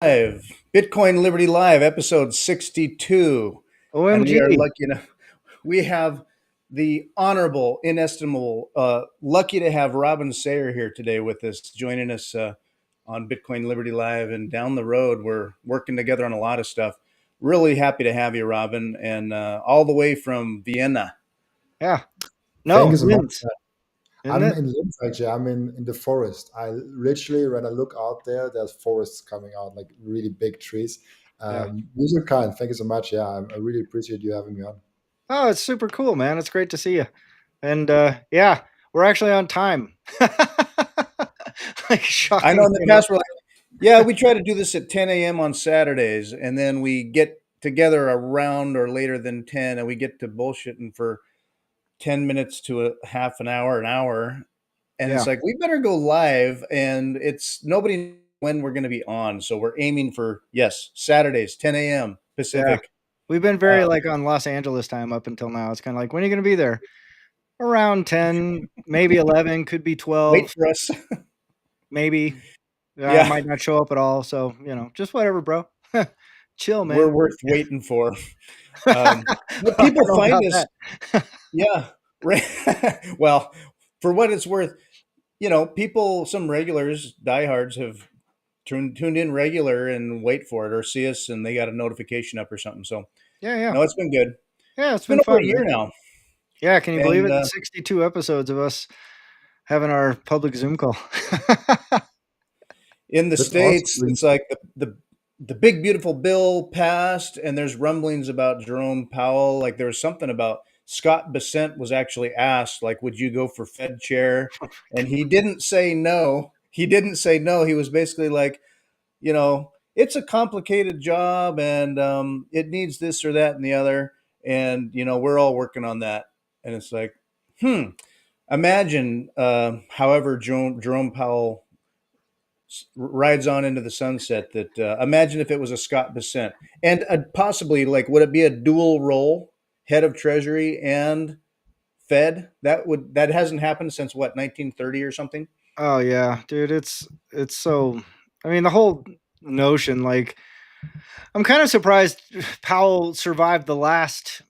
Live, Bitcoin Liberty Live, episode 62. And we are OMG. lucky enough. We have the honorable, inestimable, lucky to have Robin Seyr here today with us, joining us on Bitcoin Liberty Live. And down the road, we're working together on a lot of stuff. Really happy to have you, Robin, and all the way from Vienna. Yeah. Thank No, you so much. Linz. I'm Isn't it? in Linz, actually. I'm in the forest. I literally, when I look out there, there's forests coming out, like really big trees. Yeah. You're so kind. Thank you so much. Yeah, I really appreciate you having me on. Oh, it's super cool, man. It's great to see you. And yeah, we're actually on time. Like shocking. I know in the past we're like, yeah, we try to do this at 10 a.m. on Saturdays, and then we get together around or later than 10, and we get to bullshitting for 10 minutes to a half an hour. And Yeah. it's like, we better go live, and it's nobody knows when we're going to be on. So we're aiming for, yes, Saturdays, 10 a.m. Pacific. We've been very like on Los Angeles time up until now. It's kind of like, when are you going to be there? Around 10, maybe 11, could be 12. Wait for us. Maybe. Yeah. I might not show up at all. So, just whatever, bro. Chill, man. We're worth waiting for. But people find us. Yeah. Right. Well, for what it's worth, people, some regulars, diehards have tuned in regular and wait for it or see us and they got a notification up or something. So Yeah. no, it's been good. Yeah, it's Been been over fun, a year man. now. Yeah, can you believe it? And, 62 episodes of us having our public Zoom call. In the That's States, awesome. it's like the big beautiful bill passed, and there's rumblings about Jerome Powell. Like there was something about Scott Bessent was actually asked, like, would you go for Fed chair? And he didn't say no. He didn't say no. He was basically like, it's a complicated job, and it needs this or that and the other, and we're all working on that. And it's like, imagine, however Jerome Powell rides on into the sunset, that imagine if it was a Scott Bessent, and possibly, like, would it be a dual role, head of Treasury and Fed? That hasn't happened since what, 1930 or something. Oh yeah, dude, it's so, the whole notion, like, I'm kind of surprised Powell survived the last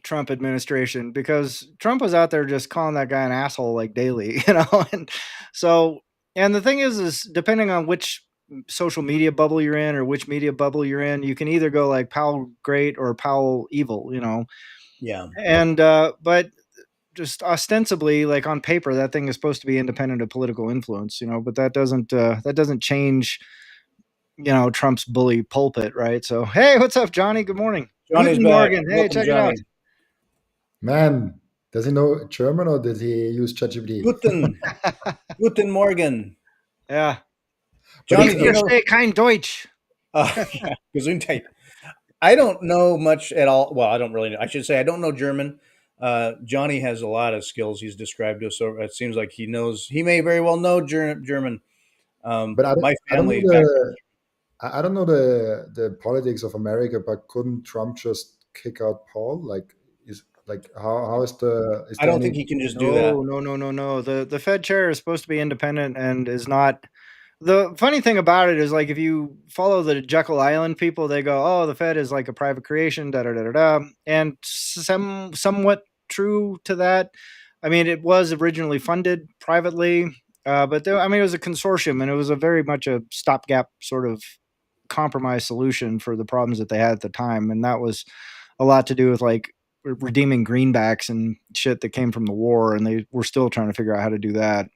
Trump administration, because Trump was out there just calling that guy an asshole like daily, and so, and the thing is depending on which social media bubble you're in or which media bubble you're in, you can either go like Powell great or Powell evil, Yeah. and but just ostensibly, like on paper, that thing is supposed to be independent of political influence, but that doesn't change, Trump's bully pulpit, right? So, hey, what's up, Johnny? Good morning. Johnny's Guten back. Morgen. Hey, Welcome, check Johnny. it out. Man, does he know German or did he use ChatGPT? Guten Morgen. Yeah. Johnny, Ich verstehe kein Deutsch. Gesundheit. I don't know much at all. Well, I don't really know. I should say I don't know German. Johnny has a lot of skills he's described to us, so it seems like he knows. He may very well know German. But My family. I don't know the politics of America, but couldn't Trump just kick out Paul? How is the? I don't think he can just do that. No. The Fed chair is supposed to be independent and is not. The funny thing about it is, like, if you follow the Jekyll Island people, they go, "Oh, the Fed is like a private creation," da da da da, and somewhat true to that. It was originally funded privately, but it was a consortium, and it was a very much a stopgap sort of compromise solution for the problems that they had at the time, and that was a lot to do with like redeeming greenbacks and shit that came from the war, and they were still trying to figure out how to do that.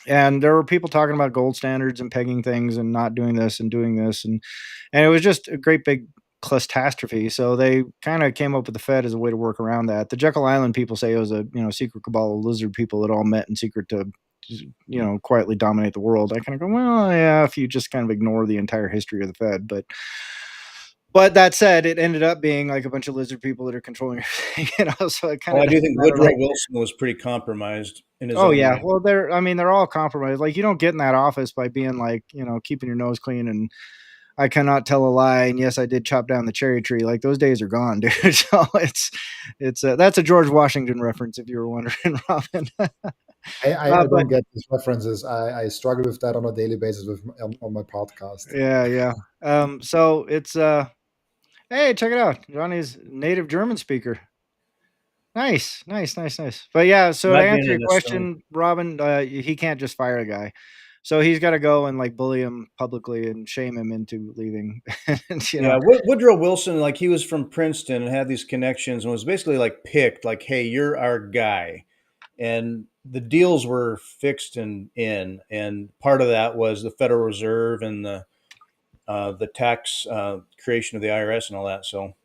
And there were people talking about gold standards and pegging things and not doing this and doing this, and it was just a great big catastrophe. So they kind of came up with the Fed as a way to work around that. The Jekyll Island people say it was a secret cabal of lizard people that all met in secret to quietly dominate the world. I kind of go, well, yeah, if you just kind of ignore the entire history of the Fed, but that said, it ended up being like a bunch of lizard people that are controlling everything, So it kind of. I do think Woodrow Wilson was pretty compromised in his. Oh own yeah, way. well they're all compromised. Like, you don't get in that office by being like, keeping your nose clean and I cannot tell a lie, and yes, I did chop down the cherry tree. Like, those days are gone, dude. So it's that's a George Washington reference, if you were wondering, Robin. I But don't get these references. I struggle with that on a daily basis on my podcast. yeah. So it's hey, check it out. Johnny's native German speaker. Nice. But yeah, so to Not being answer your an Estonian. question, Robin, he can't just fire a guy. So he's got to go and like bully him publicly and shame him into leaving. And, Yeah, Woodrow Wilson, like he was from Princeton and had these connections and was basically like picked, like, hey, you're our guy. And the deals were fixed and in, and part of that was the Federal Reserve and the tax creation of the IRS and all that. So,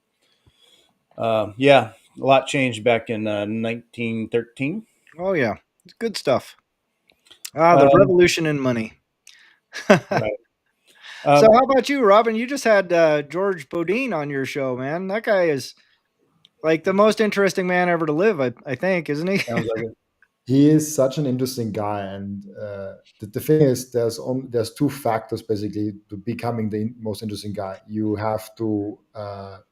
yeah, a lot changed back in 1913. oh yeah, it's good stuff. Ah, the Um, revolution in money. right. So Um, how about you, Robin? You just had George Bodine on your show, man. That guy is like the most interesting man ever to live, I think, isn't he? sounds like it. He is such an interesting guy, and the thing is, there's two factors basically to becoming the most interesting guy. You have to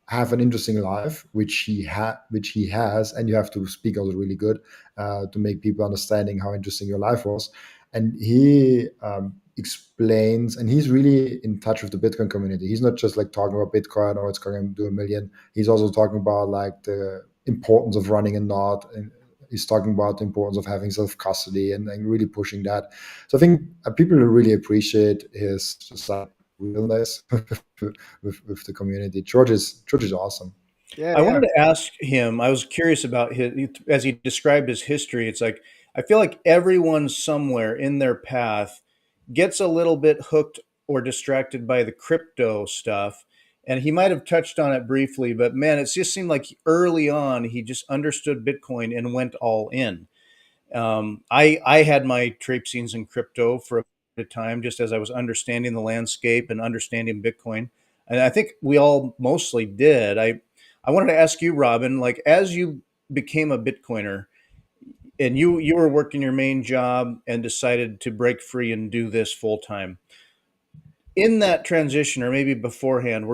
have an interesting life, which he has, and you have to speak also really good to make people understanding how interesting your life was. And he explains, and he's really in touch with the Bitcoin community. He's not just like talking about Bitcoin or it's going to do a million. He's also talking about like the importance of running a node, and he's talking about the importance of having self-custody and really pushing that. So I think people really appreciate his just like realness with the community. George is awesome. Yeah, I yeah. wanted to ask him, I was curious about as he described his history. It's like, I feel like everyone somewhere in their path gets a little bit hooked or distracted by the crypto stuff. And he might have touched on it briefly, but man, it just seemed like early on he just understood Bitcoin and went all in. I had my traipsings in crypto for a bit of time, just as I was understanding the landscape and understanding Bitcoin, and I think we all mostly did. I wanted to ask you, Robin, like as you became a Bitcoiner and you were working your main job and decided to break free and do this full time. In that transition, or maybe beforehand,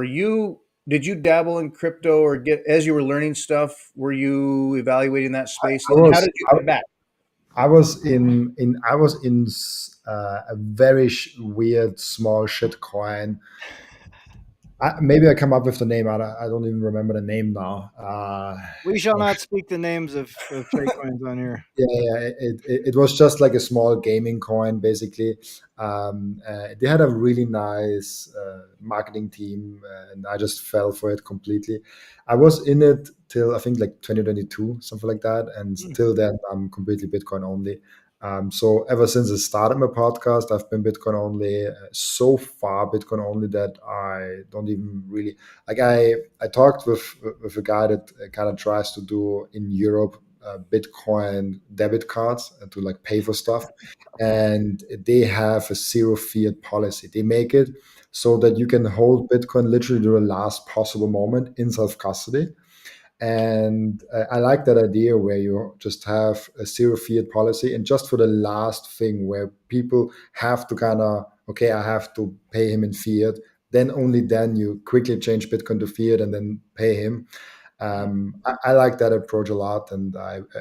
did you dabble in crypto or get as you were learning stuff? Were you evaluating that space, I and then how was did you come back? I was in a very weird small shit coin. Maybe I come up with the name. I don't even remember the name now. We shall not speak the names of trade coins on here. It was just like a small gaming coin, basically. They had a really nice marketing team, and I just fell for it completely. I was in it till I think like 2022, something like that, and till then I'm completely Bitcoin only. So ever since I started my podcast, I've been Bitcoin only. So far, Bitcoin only that I don't even really like. I talked with a guy that kind of tries to do in Europe Bitcoin debit cards to like pay for stuff, and they have a zero fiat policy. They make it so that you can hold Bitcoin literally to the last possible moment in self custody. And I like that idea where you just have a zero fiat policy, and just for the last thing where people have to kind of, okay, I have to pay him in fiat, then only then you quickly change Bitcoin to fiat and then pay him. I like that approach a lot, and I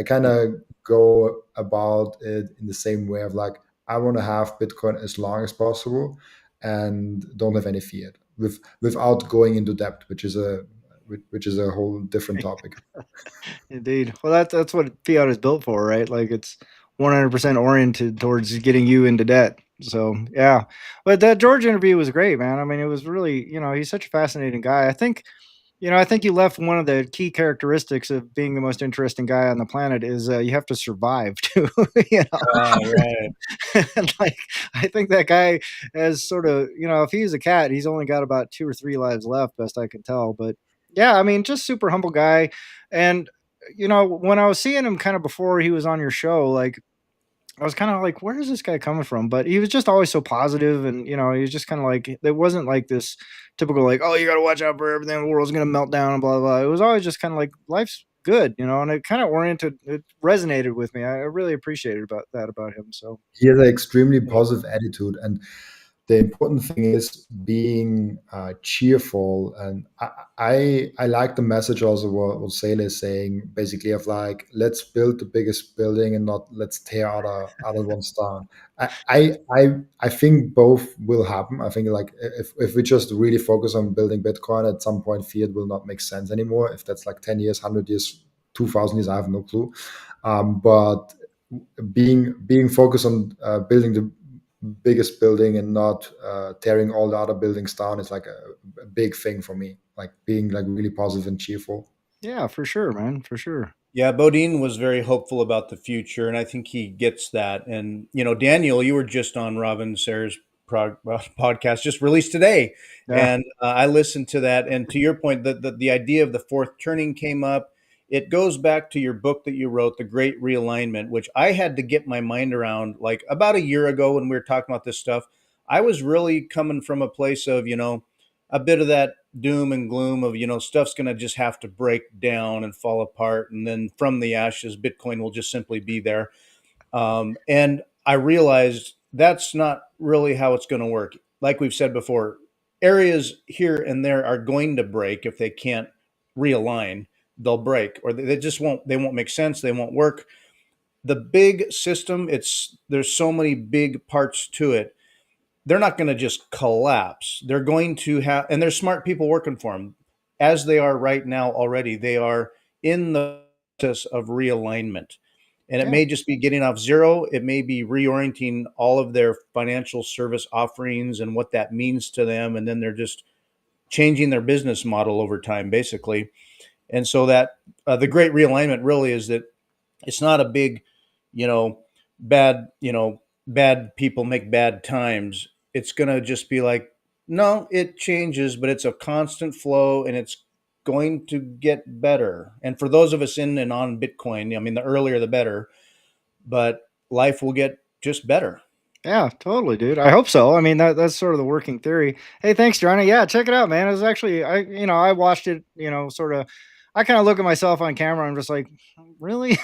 kind of go about it in the same way of like, I want to have Bitcoin as long as possible and don't have any fiat without going into debt, which is a whole different topic. Indeed. Well, that's what fiat is built for, right? Like it's 100% oriented towards getting you into debt. So yeah, but that George interview was great, man. I mean, it was really, he's such a fascinating guy. I think you left one of the key characteristics of being the most interesting guy on the planet is you have to survive too. you know, Right. and like I think that guy has sort of, if he's a cat, he's only got about 2 or 3 lives left, best I can tell. But yeah, I mean, just super humble guy. And when I was seeing him kind of before he was on your show, like I was kind of like, where is this guy coming from? But he was just always so positive, and he was just kind of like, it wasn't like this typical like, oh, you got to watch out for everything, the world's gonna melt down, and blah blah blah. It was always just kind of like life's good, and it kind of it resonated with me. I really appreciated about him. So He has an extremely positive attitude, and the important thing is being cheerful. And I like the message also what Sale is saying, basically, of like, let's build the biggest building and not let's tear other ones down. I think both will happen. I think like if we just really focus on building Bitcoin, at some point fiat will not make sense anymore. If that's like 10 years, 100 years, 2000 years, I have no clue. But being focused on building the biggest building and not tearing all the other buildings down is like a big thing for me, like being like really positive and cheerful. Yeah, for sure, man, for sure. Yeah, Bodine was very hopeful about the future, and I think he gets that. And Daniel, you were just on Robin Sayr's podcast, just released today, Yeah, and I listened to that. And to your point, the idea of the fourth turning came up. It goes back to your book that you wrote, The Great Realignment, which I had to get my mind around like about a year ago when we were talking about this stuff. I was really coming from a place of a bit of that doom and gloom of stuff's going to just have to break down and fall apart, and then from the ashes Bitcoin will just simply be there. And I realized that's not really how it's going to work. Like we've said before, areas here and there are going to break. If they can't realign, they'll break, or they won't make sense, they won't work. The big system, there's so many big parts to it, they're not going to just collapse. They're going to have, and there's smart people working for them, as they are right now already. They are in the process of realignment. And it yeah, may just be getting off zero. It may be reorienting all of their financial service offerings and what that means to them. And then they're just changing their business model over time, basically. And so that the great realignment really is that it's not a big, you know, bad, bad people make bad times. It's going to just be like, no, it changes, but it's a constant flow and it's going to get better. And for those of us in and on Bitcoin, I mean, the earlier the better, but life will get just better. yeah, totally, dude. I hope so. I mean, that's sort of the working theory. Hey, thanks, Johnny. Yeah, check it out, man. It was actually, I watched it, sort of. I kind of look at myself on camera. I'm just like, really?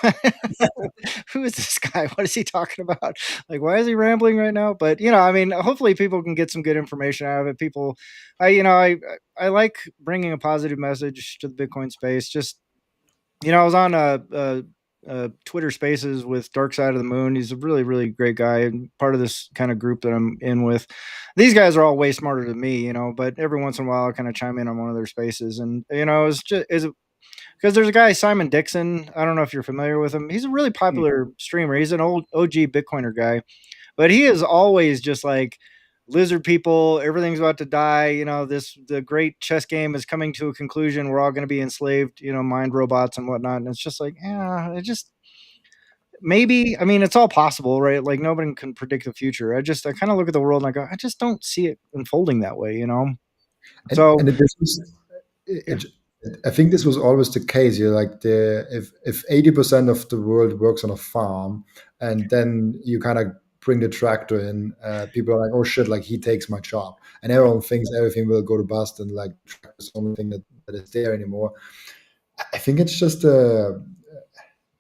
Who is this guy? What is he talking about? Like, why is he rambling right now? But I mean, hopefully people can get some good information out of it. People, I like bringing a positive message to the Bitcoin space. Just I was on a Twitter Spaces with Dark Side of the Moon. He's a really, really great guy and part of this kind of group that I'm in with. These guys are all way smarter than me, but every once in a while I kind of chime in on one of their spaces, and it's just is because there's a guy, Simon Dixon. I don't know if you're familiar with him. He's a really popular streamer. He's an old OG Bitcoiner guy, but he is always just like, lizard people, everything's about to die. The great chess game is coming to a conclusion. We're all going to be enslaved, mind robots and whatnot. And it's just like, yeah, it just maybe. I mean, it's all possible, right? Like nobody can predict the future. I kind of look at the world and I go, I just don't see it unfolding that way. So This was, yeah, I think this was always the case. You're like if 80% of the world works on a farm, and then you kind of bring the tractor in, people are like, oh shit, like he takes my job, and everyone thinks everything will go to bust, and like the tractor is the only thing that is there anymore. I think it's just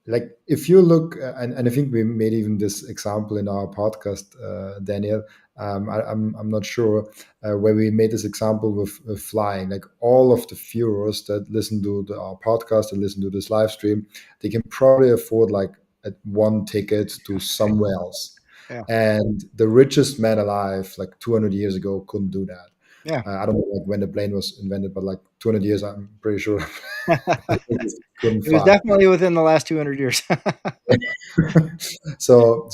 like if you look, and I think we made even this example in our podcast, Daniel. I'm not sure where we made this example with flying. Like all of the viewers that listen to our podcast and listen to this live stream, they can probably afford like one ticket to somewhere else. yeah, And the richest man alive, like 200 years ago, couldn't do that. yeah. I don't know like when the plane was invented, but like 200 years, I'm pretty sure couldn't It was fly. definitely within the last 200 years. So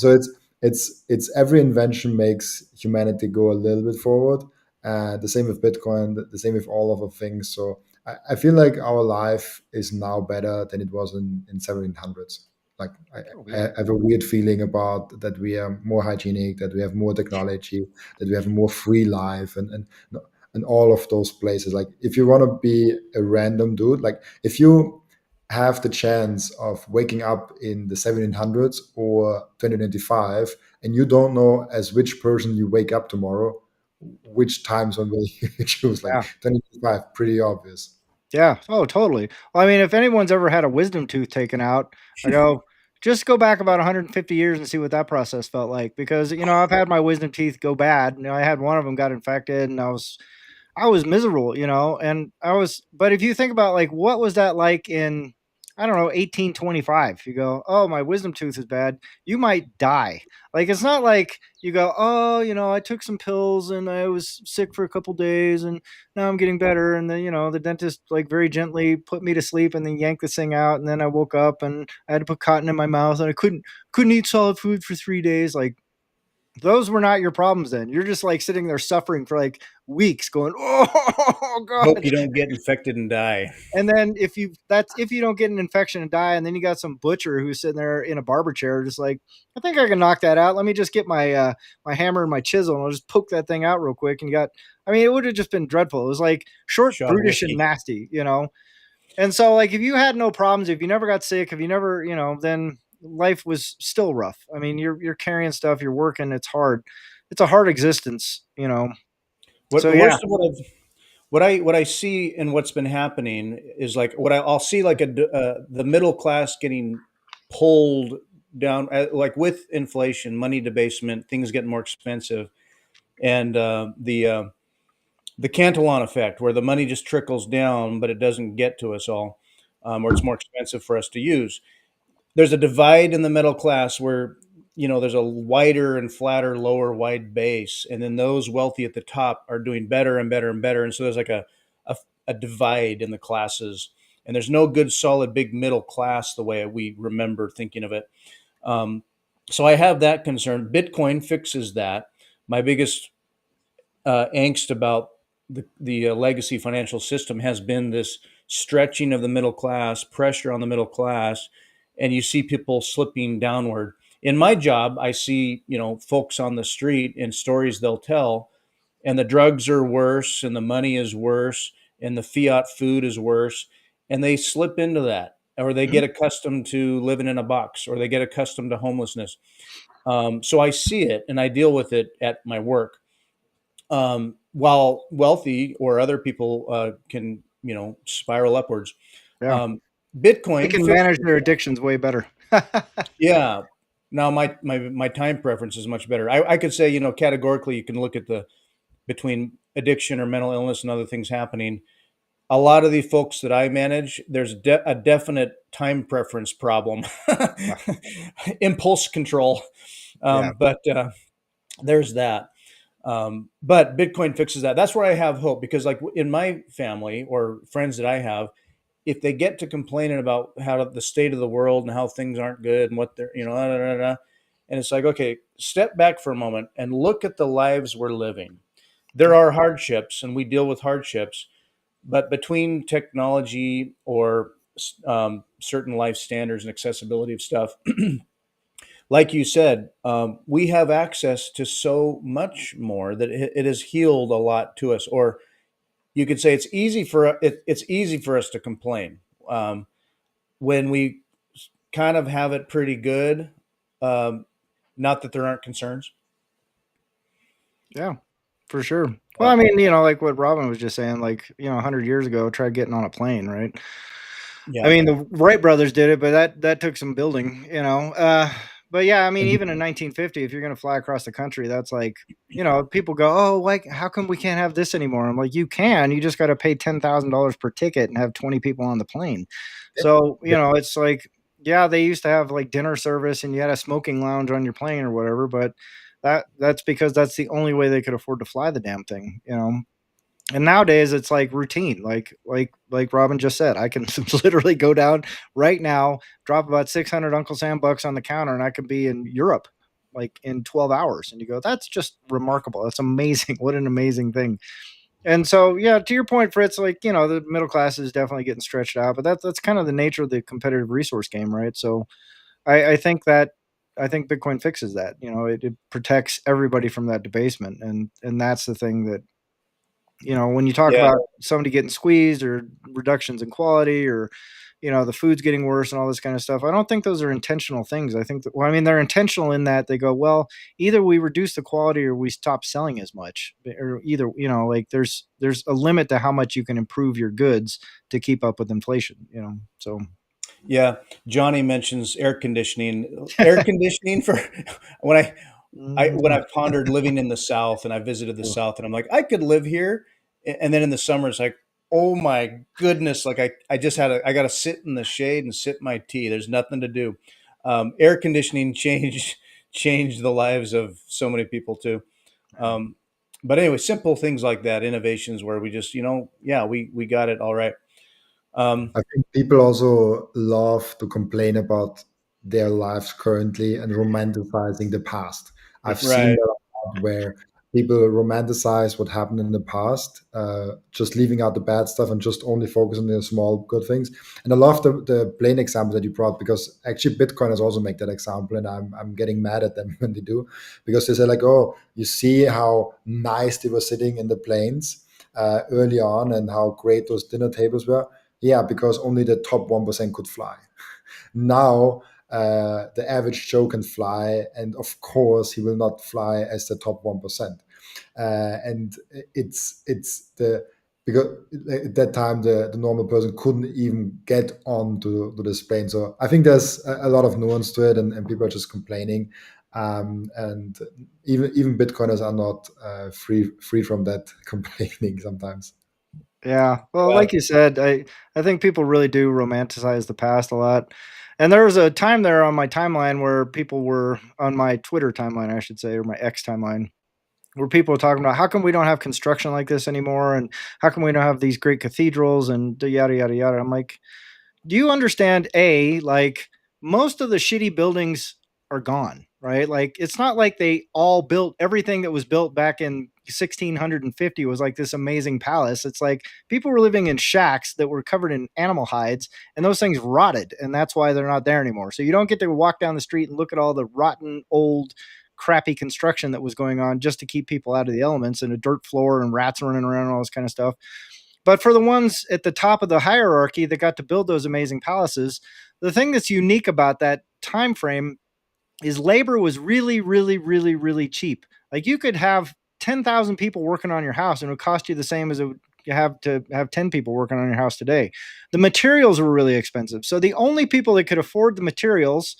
it's every invention makes humanity go a little bit forward. The same with Bitcoin, the same with all of the things. So I feel like our life is now better than it was in 1700s. Like Oh, I yeah. have a weird feeling about that we are more hygienic, that we have more technology, that we have a more free life, and all of those places. Like if you want to be a random dude, like if you have the chance of waking up in the 1700s or 2025, and you don't know as which person you wake up tomorrow, which time zone will you choose? Like Yeah. 2025, pretty obvious. Yeah. Oh, totally. Well, I mean, if anyone's ever had a wisdom tooth taken out, I go, just go back about 150 years and see what that process felt like. Because, I've had my wisdom teeth go bad. I had one of them got infected, and I was miserable, and but if you think about like what was that like in, I don't know, 1825, you go, oh, my wisdom tooth is bad, you might die. Like, it's not like you go, oh, I took some pills and I was sick for a couple days and now I'm getting better. And then, the dentist like very gently put me to sleep and then yanked this thing out. And then I woke up and I had to put cotton in my mouth and I couldn't eat solid food for 3 days. Like, those were not your problems then. You're just like sitting there suffering for like weeks going, oh Hope God. you don't get infected and die. And then if you don't get an infection and die, and then you got some butcher who's sitting there in a barber chair, just like, I think I can knock that out. Let me just get my my hammer and my chisel and I'll just poke that thing out real quick. And it would have just been dreadful. It was like short, Shot of brutish, and whiskey. nasty, And so like if you had no problems, if you never got sick, if you never, then life was still rough. I mean, you're carrying stuff, you're working, it's hard. It's a hard existence, So The yeah. worst of what I see and what's been happening is like I'll see like the middle class getting pulled down, like with inflation, money debasement, things getting more expensive, and the Cantillon effect, where the money just trickles down, but it doesn't get to us all, or it's more expensive for us to use. There's a divide in the middle class where there's a wider and flatter lower wide base, and then those wealthy at the top are doing better and better and better, and so there's like a divide in the classes, and there's no good solid big middle class the way we remember thinking of it. So I have that concern. Bitcoin fixes that. My biggest angst about the legacy financial system has been this stretching of the middle class, pressure on the middle class, and you see people slipping downward. In my job, I see folks on the street and stories they'll tell, and the drugs are worse, and the money is worse, and the fiat food is worse, and they slip into that, or they get accustomed to living in a box, or they get accustomed to homelessness. So I see it, and I deal with it at my work. While wealthy or other people can, spiral upwards. Yeah. They Bitcoin can manage their addictions way better. yeah. Now my time preference is much better. I could say, categorically, you can look at between addiction or mental illness and other things happening. A lot of the folks that I manage, there's a definite time preference problem, impulse control. Yeah. But there's that. But Bitcoin fixes that. That's where I have hope, because like in my family or friends that I have, if they get to complaining about how the state of the world and how things aren't good and what they're, and it's like, okay, step back for a moment and look at the lives we're living. There are hardships and we deal with hardships, but between technology or certain life standards and accessibility of stuff, like you said, we have access to so much more that it has healed a lot to us. Or you could say it's easy for us to complain when we kind of have it pretty good. Not that there aren't concerns. Yeah, for sure. Well, I mean, like what Robin was just saying, like, 100 years ago, try getting on a plane, right? Yeah. I mean, the Wright brothers did it, but that took some building, But yeah, I mean, even in 1950, if you're going to fly across the country, that's like, people go, oh, like, how come we can't have this anymore? I'm like, you can, you just got to pay $10,000 per ticket and have 20 people on the plane. So, it's like, yeah, they used to have like dinner service and you had a smoking lounge on your plane or whatever, but that's because that's the only way they could afford to fly the damn thing, And nowadays it's like routine, like Robin just said, I can literally go down right now, drop about 600 Uncle Sam bucks on the counter, and I could be in Europe like in 12 hours. And you go, that's just remarkable. That's amazing. What an amazing thing. And so, yeah, to your point, Fritz, like, the middle class is definitely getting stretched out, but that's kind of the nature of the competitive resource game, right? So I think Bitcoin fixes that. It protects everybody from that debasement, and that's the thing that, when you talk about somebody getting squeezed or reductions in quality or, the food's getting worse and all this kind of stuff, I don't think those are intentional things. I think they're intentional in that they go, well, either we reduce the quality or we stop selling as much, or either, like there's a limit to how much you can improve your goods to keep up with inflation, so. Yeah, Johnny mentions air conditioning. Air conditioning for when when Mhm. I've pondered living in the South and I visited the South and I'm like, I could live here. And then in the summer, it's like, oh my goodness, like I just I got to sit in the shade and sip my tea. There's nothing to do. Air conditioning changed the lives of so many people too. Um, but anyway, simple things like that, innovations where we just, yeah, we got it all right. Um, I think people also love to complain about their lives currently and romanticizing the past. I've seen right. that a lot where people romanticize what happened in the past, just leaving out the bad stuff and just only focusing on the small good things. And I love the plane example that you brought, because actually Bitcoiners also make that example, and I'm getting mad at them when they do, because they say like, oh, you see how nice they were sitting in the planes early on and how great those dinner tables were. Yeah, because only the top 1% could fly. Now, the average Joe can fly, and of course, he will not fly as the top 1%. And it's the because at that time the normal person couldn't even get on to this plane. So I think there's a lot of nuance to it, and people are just complaining. And even Bitcoiners are not free from that complaining sometimes. Yeah. Well, Yeah. like you said, I think people really do romanticize the past a lot. And there was a time there on my timeline where people were on my Twitter timeline, I should say, or my X timeline, where people were talking about how come we don't have construction like this anymore, and how come we don't have these great cathedrals and yada yada yada. I'm like, do you understand, a, like, most of the shitty buildings are gone, right? Like, it's not like they all built everything that was built back in 1650 was like this amazing palace. It's like people were living in shacks that were covered in animal hides, and those things rotted, and that's why they're not there anymore. So you don't get to walk down the street and look at all the rotten old crappy construction that was going on just to keep people out of the elements, and a dirt floor and rats running around and all this kind of stuff. But for the ones at the top of the hierarchy that got to build those amazing palaces, the thing that's unique about that time frame is labor was really, really, really, really cheap. Like, you could have 10,000 people working on your house and it would cost you the same as it would have to have 10 people working on your house today. The materials were really expensive. So the only people that could afford the materials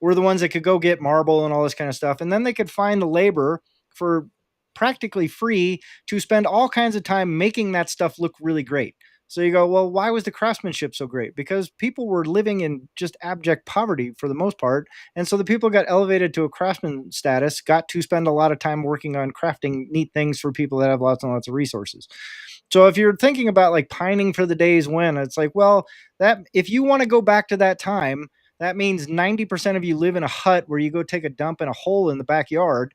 were the ones that could go get marble and all this kind of stuff. And then they could find the labor for practically free to spend all kinds of time making that stuff look really great. So you go, well, why was the craftsmanship so great? Because people were living in just abject poverty for the most part. And so the people got elevated to a craftsman status, got to spend a lot of time working on crafting neat things for people that have lots and lots of resources. So if you're thinking about like pining for the days when, it's like, well, that if you want to go back to that time, that means 90% of you live in a hut where you go take a dump in a hole in the backyard,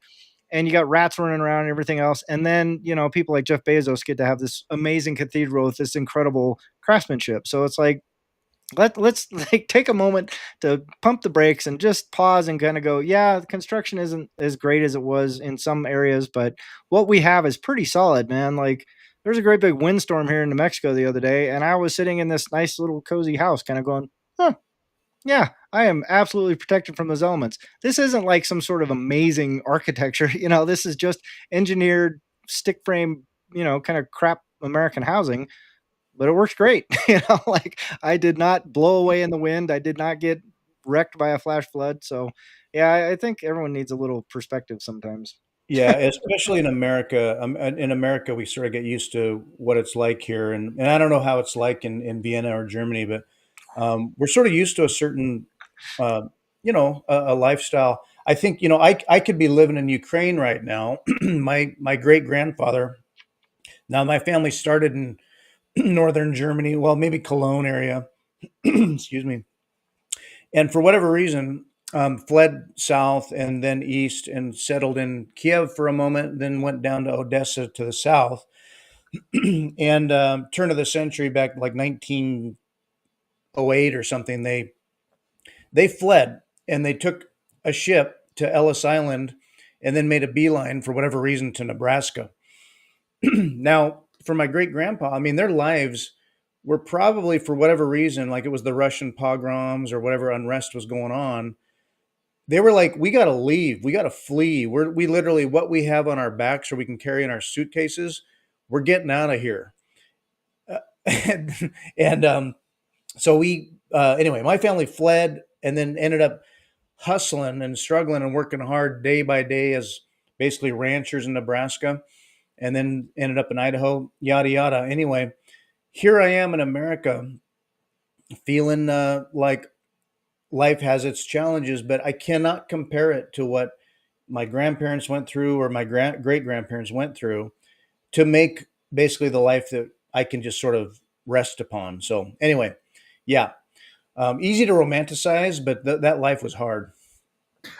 and you got rats running around and everything else. And then, people like Jeff Bezos get to have this amazing cathedral with this incredible craftsmanship. So it's like, let's like take a moment to pump the brakes and just pause and kind of go, yeah, the construction isn't as great as it was in some areas, but what we have is pretty solid, man. Like, there's a great big windstorm here in New Mexico the other day, and I was sitting in this nice little cozy house kind of going, huh, yeah, I am absolutely protected from those elements. This isn't like some sort of amazing architecture. This is just engineered stick frame, kind of crap American housing, but it works great. Like, I did not blow away in the wind. I did not get wrecked by a flash flood. So, yeah, I think everyone needs a little perspective sometimes. Yeah, especially in America. In America, we sort of get used to what it's like here, and I don't know how it's like in Vienna or Germany, but we're sort of used to a certain, uh, a lifestyle. I think I could be living in Ukraine right now. My great grandfather. Now my family started in northern Germany, well, maybe Cologne area. Excuse me. And for whatever reason, fled south and then east and settled in Kiev for a moment, then went down to Odessa to the south. And turn of the century, back like 1908 or something, they fled and they took a ship to Ellis Island and then made a beeline for whatever reason to Nebraska. Now, for my great grandpa, I mean, their lives were probably, for whatever reason, like it was the Russian pogroms or whatever unrest was going on. They were like, we got to leave. We got to flee. We literally, what we have on our backs or we can carry in our suitcases, we're getting out of here. And so anyway, my family fled and then ended up hustling and struggling and working hard day by day as basically ranchers in Nebraska, and then ended up in Idaho, yada yada. Anyway, here I am in America, feeling like life has its challenges, but I cannot compare it to what my grandparents went through or my great grandparents went through to make basically the life that I can just sort of rest upon. So anyway, yeah, easy to romanticize, but that life was hard.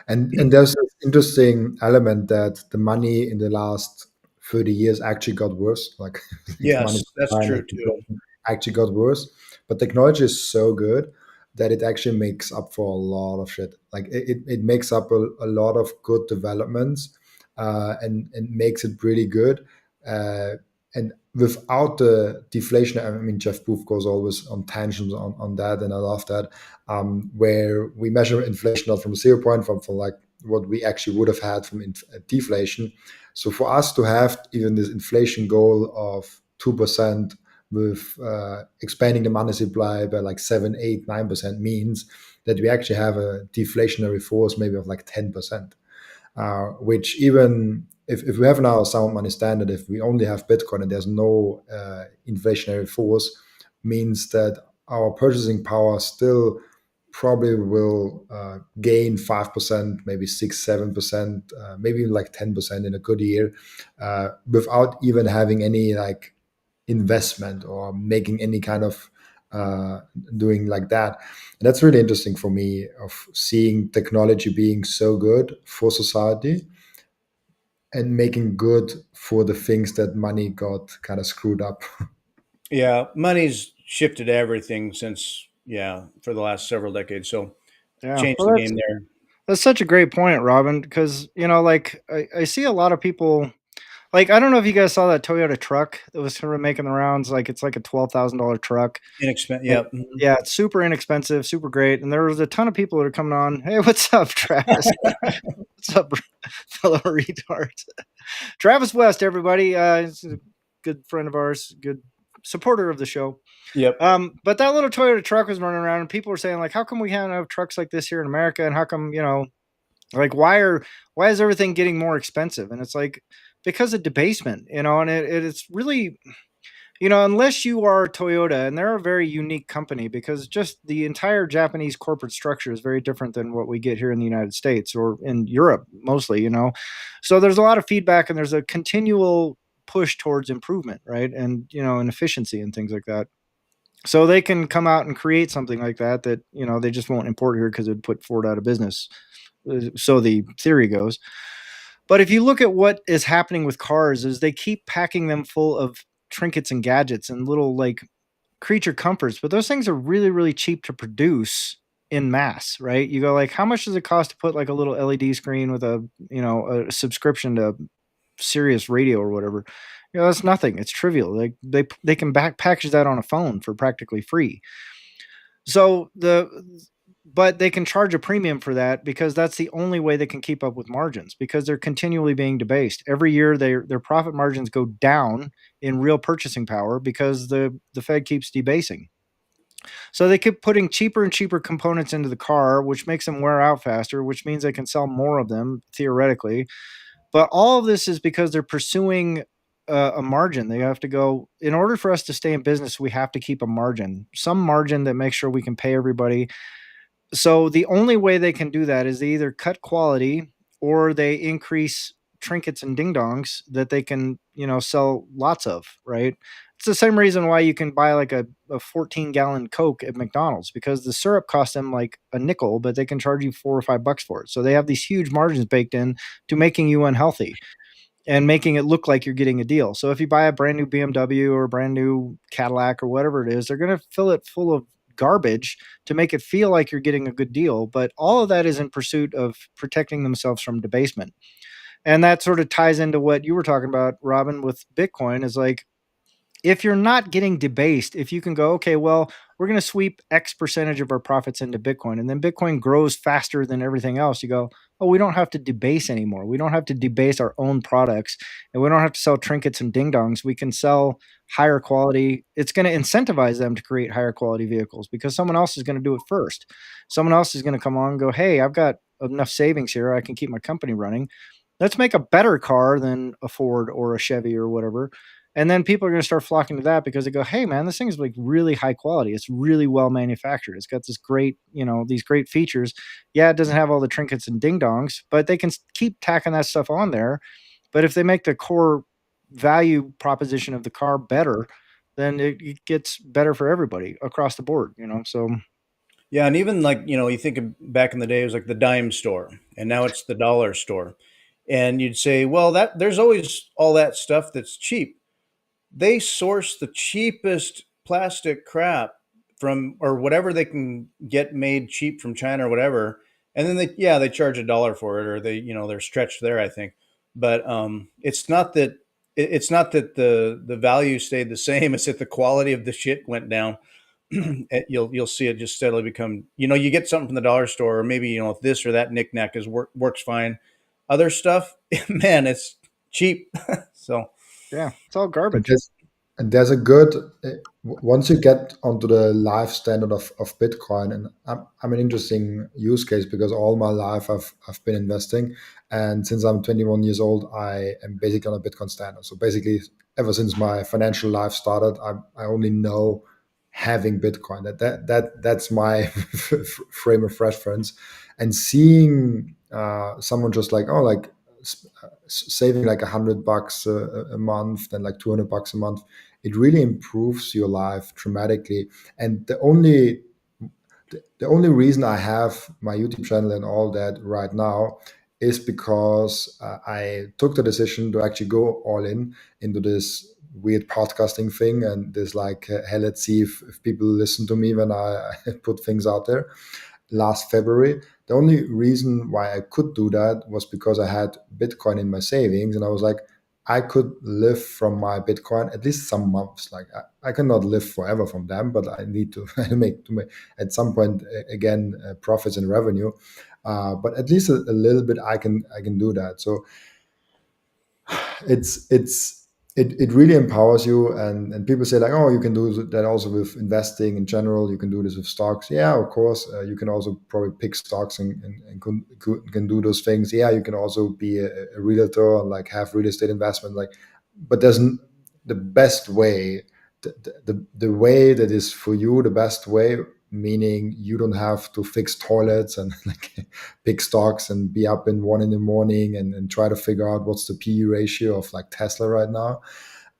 And there's this interesting element that the money in the last 30 years actually got worse. Like the money Yes, that's supply and true too. inflation actually got worse. But technology is so good that it actually makes up for a lot of shit. Like it makes up a lot of good developments, and makes it really good. Uh, and without the deflation, I mean, Jeff Booth goes always on tangents on that, and I love that, where we measure inflation not from 0 point, from like what we actually would have had from deflation. So for us to have even this inflation goal of 2% with expanding the money supply by like 7, 8, 9% means that we actually have a deflationary force maybe of like 10%, which even if we have now a sound money standard, if we only have Bitcoin and there's no inflationary force, means that our purchasing power still probably will gain 5%, maybe 6, 7%, maybe even like 10% in a good year, without even having any like investment or making any kind of doing like that. And that's really interesting for me of seeing technology being so good for society and making good for the things that money got kind of screwed up. Yeah, money's shifted everything since, yeah, for the last several decades. So Yeah. changed Well, the game there. that's such a great point, Robin, because, like, I see a lot of people. Like, I don't know if you guys saw that Toyota truck that was sort of making the rounds. Like, it's like a $12,000 truck. Inexpensive. And Yep. Mhm. yeah, it's super inexpensive, super great. And there was a ton of people that are coming on. Hey, what's up, Travis? What's up, fellow retards? Travis West, everybody. He's a good friend of ours, good supporter of the show. Yep. But that little Toyota truck was running around, and people were saying, like, how come we can't have trucks like this here in America? And how come, like, why is everything getting more expensive? And it's like, because of debasement, and it's really, unless you are Toyota, and they're a very unique company because just the entire Japanese corporate structure is very different than what we get here in the United States or in Europe mostly. So there's a lot of feedback and there's a continual push towards improvement, right? And efficiency and things like that. So they can come out and create something like that they just won't import here because it would put Ford out of business. So the theory goes. But if you look at what is happening with cars, is they keep packing them full of trinkets and gadgets and little like creature comforts, but those things are really, really cheap to produce in mass, right? You go like, how much does it cost to put like a little LED screen with a subscription to Sirius radio or whatever? That's nothing. It's trivial. Like they can package that on a phone for practically free. So but they can charge a premium for that because that's the only way they can keep up with margins because they're continually being debased. Every year their profit margins go down in real purchasing power because the Fed keeps debasing. So they keep putting cheaper and cheaper components into the car, which makes them wear out faster, which means they can sell more of them theoretically. But all of this is because they're pursuing a margin. They have to go, in order for us to stay in business, we have to keep a margin, some margin that makes sure we can pay everybody. So the only way they can do that is they either cut quality or they increase trinkets and ding dongs that they can, sell lots of, right? It's the same reason why you can buy like a 14-gallon Coke at McDonald's because the syrup costs them like a nickel, but they can charge you $4 or $5 for it. So they have these huge margins baked in to making you unhealthy and making it look like you're getting a deal. So if you buy a brand new BMW or a brand new Cadillac or whatever it is, they're going to fill it full of garbage to make it feel like you're getting a good deal. But all of that is in pursuit of protecting themselves from debasement. And that sort of ties into what you were talking about, Robin, with Bitcoin is like, if you're not getting debased, if you can go, okay, well, we're going to sweep X percentage of our profits into Bitcoin, and then Bitcoin grows faster than everything else, you go, oh, we don't have to debase anymore. We don't have to debase our own products, and we don't have to sell trinkets and ding dongs. We can sell higher quality. It's going to incentivize them to create higher quality vehicles because someone else is going to do it first. Someone else is going to come on and go, hey, I've got enough savings here. I can keep my company running. Let's make a better car than a Ford or a Chevy or whatever. And then people are going to start flocking to that because they go, hey, man, this thing is like really high quality. It's really well manufactured. It's got this great, these great features. Yeah, it doesn't have all the trinkets and ding dongs, but they can keep tacking that stuff on there. But if they make the core value proposition of the car better, then it gets better for everybody across the board, So, Yeah, and even like, you think of back in the day, it was like the dime store, and now it's the dollar store. And you'd say, well, that there's always all that stuff that's cheap. They source the cheapest plastic crap from or whatever they can get made cheap from China or whatever. And then they charge $1 for it, or they're stretched there, I think. But it's not that the value stayed the same. It's that the quality of the shit went down. You'll see it just steadily become, you get something from the dollar store, or maybe, this or that knickknack works fine. Other stuff, man, it's cheap. So yeah, it's all And garbage. there's a good once you get onto the life standard of Bitcoin, and I'm an interesting use case because all my life I've been investing, and since I'm 21 years old, I am basically on a Bitcoin standard. So basically, ever since my financial life started, I only know having Bitcoin. That's my frame of reference, and seeing someone just like saving like $100 a month, then like $200 a month, it really improves your life dramatically. And the only reason I have my YouTube channel and all that right now is because I took the decision to actually go all in into this weird podcasting thing, and this like, hey, let's see if people listen to me when I put things out there last February. The only reason why I could do that was because I had Bitcoin in my savings, and I was like, I could live from my Bitcoin at least some months. Like I cannot live forever from them, but I need to make at some point again profits and revenue. But at least a little bit, I can do that. So it really empowers you, and people say like, oh, you can do that also with investing in general, you can do this with stocks. Yeah, of course. You can also probably pick stocks and can do those things. Yeah, you can also be a realtor and like have real estate investment, like, but the best way, the way that is for you, the best way, meaning you don't have to fix toilets and like pick stocks and be up in 1 in the morning and try to figure out what's the PE ratio of like Tesla right now,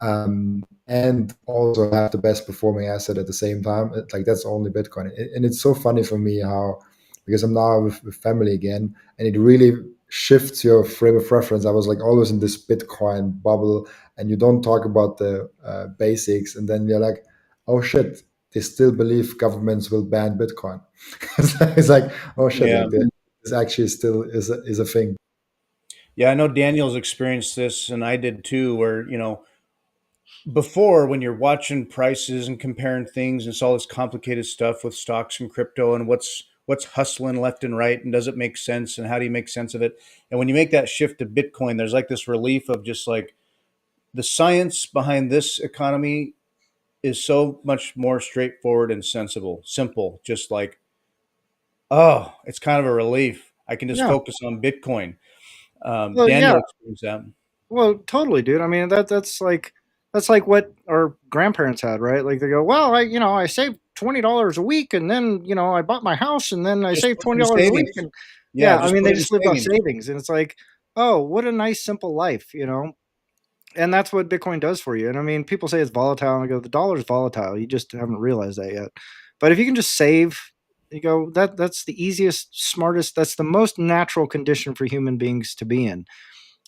and also have the best performing asset at the same time. Like that's only Bitcoin. And it's so funny for me how, because I'm now with family again, and it really shifts your frame of reference. I was like always in this Bitcoin bubble, and you don't talk about the basics, and then you're like, oh shit, they still believe governments will ban Bitcoin. It's like, oh shit, yeah, like this actually still is a thing. yeah, I know Daniel's experienced this, and I did too. Where before, when you're watching prices and comparing things, and it's all this complicated stuff with stocks and crypto, and what's hustling left and right, and does it make sense, and how do you make sense of it? And when you make that shift to Bitcoin, there's like this relief of just like the science behind this economy is so much more straightforward and simple. Just like, oh, it's kind of a relief. I can just Yeah. focus on Bitcoin. Well, yeah. Daniel experienced that. Well, totally, dude. I mean, that's like what our grandparents had, right? Like they go, well, I saved $20 a week, and then I bought my house, and then I Just saved put it twenty in dollars a week, savings. and Yeah, yeah, I just mean, put they it in just lived off savings. savings, and it's like, oh, what a nice simple life. And that's what Bitcoin does for you. And I mean, people say it's volatile, and I go, the dollar's volatile. You just haven't realized that yet. But if you can just save, you go, that's the easiest, smartest, that's the most natural condition for human beings to be in.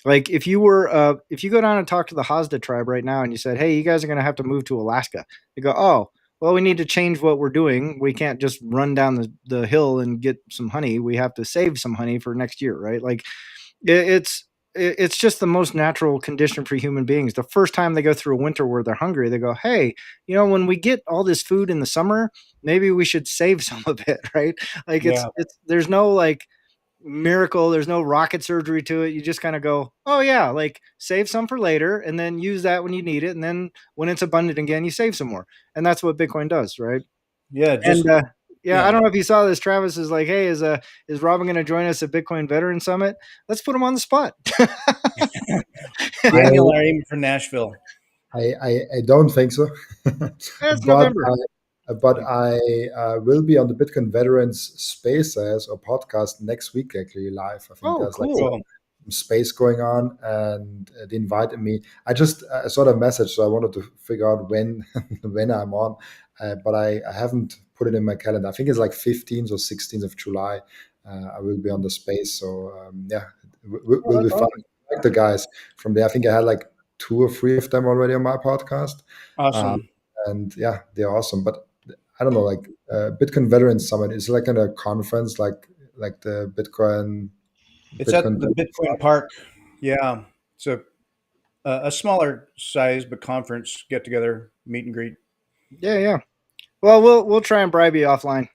Like if you go down and talk to the Hazda tribe right now and you said, hey, you guys are going to have to move to Alaska, they go, oh, well, we need to change what we're doing. We can't just run down the hill and get some honey. We have to save some honey for next year, right? Like it's it's just the most natural condition for human beings. The first time they go through a winter where they're hungry, they go, hey, when we get all this food in the summer, maybe we should save some of it, right? Like Yeah. there's no like miracle, there's no rocket surgery to it. You just kind of go, oh yeah, like save some for later and then use that when you need it. And then when it's abundant again, you save some more. And that's what Bitcoin does, right? Yeah. And Just, yeah, I yeah. don't know if you saw this. Travis is like, hey, is Robin going to join us at Bitcoin Veteran Summit? Let's put him on the spot. I Daniel, are aiming for Nashville. I don't think so, It's but November. I will be on the Bitcoin Veterans Spaces or podcast next week, actually live. I think Oh, there's like cool. Cool. some space going on, and they invited me. I just saw the message, so I wanted to figure out when when I'm on, but I haven't put it in my calendar. I think it's like 15th or 16th of July. I will be on the space, so yeah, it Oh, will that's be fun. awesome. I like the guys from there. I think I had like 2 or 3 of them already on my podcast. Um, Awesome. and yeah, they're awesome. But I don't know, like Bitcoin Veterans Summit is like a conference, like the It's at Bitcoin. the Bitcoin Park. Yeah. It's a smaller size, but conference get together, meet and greet. Yeah, yeah. Well, we'll try and bribe you offline.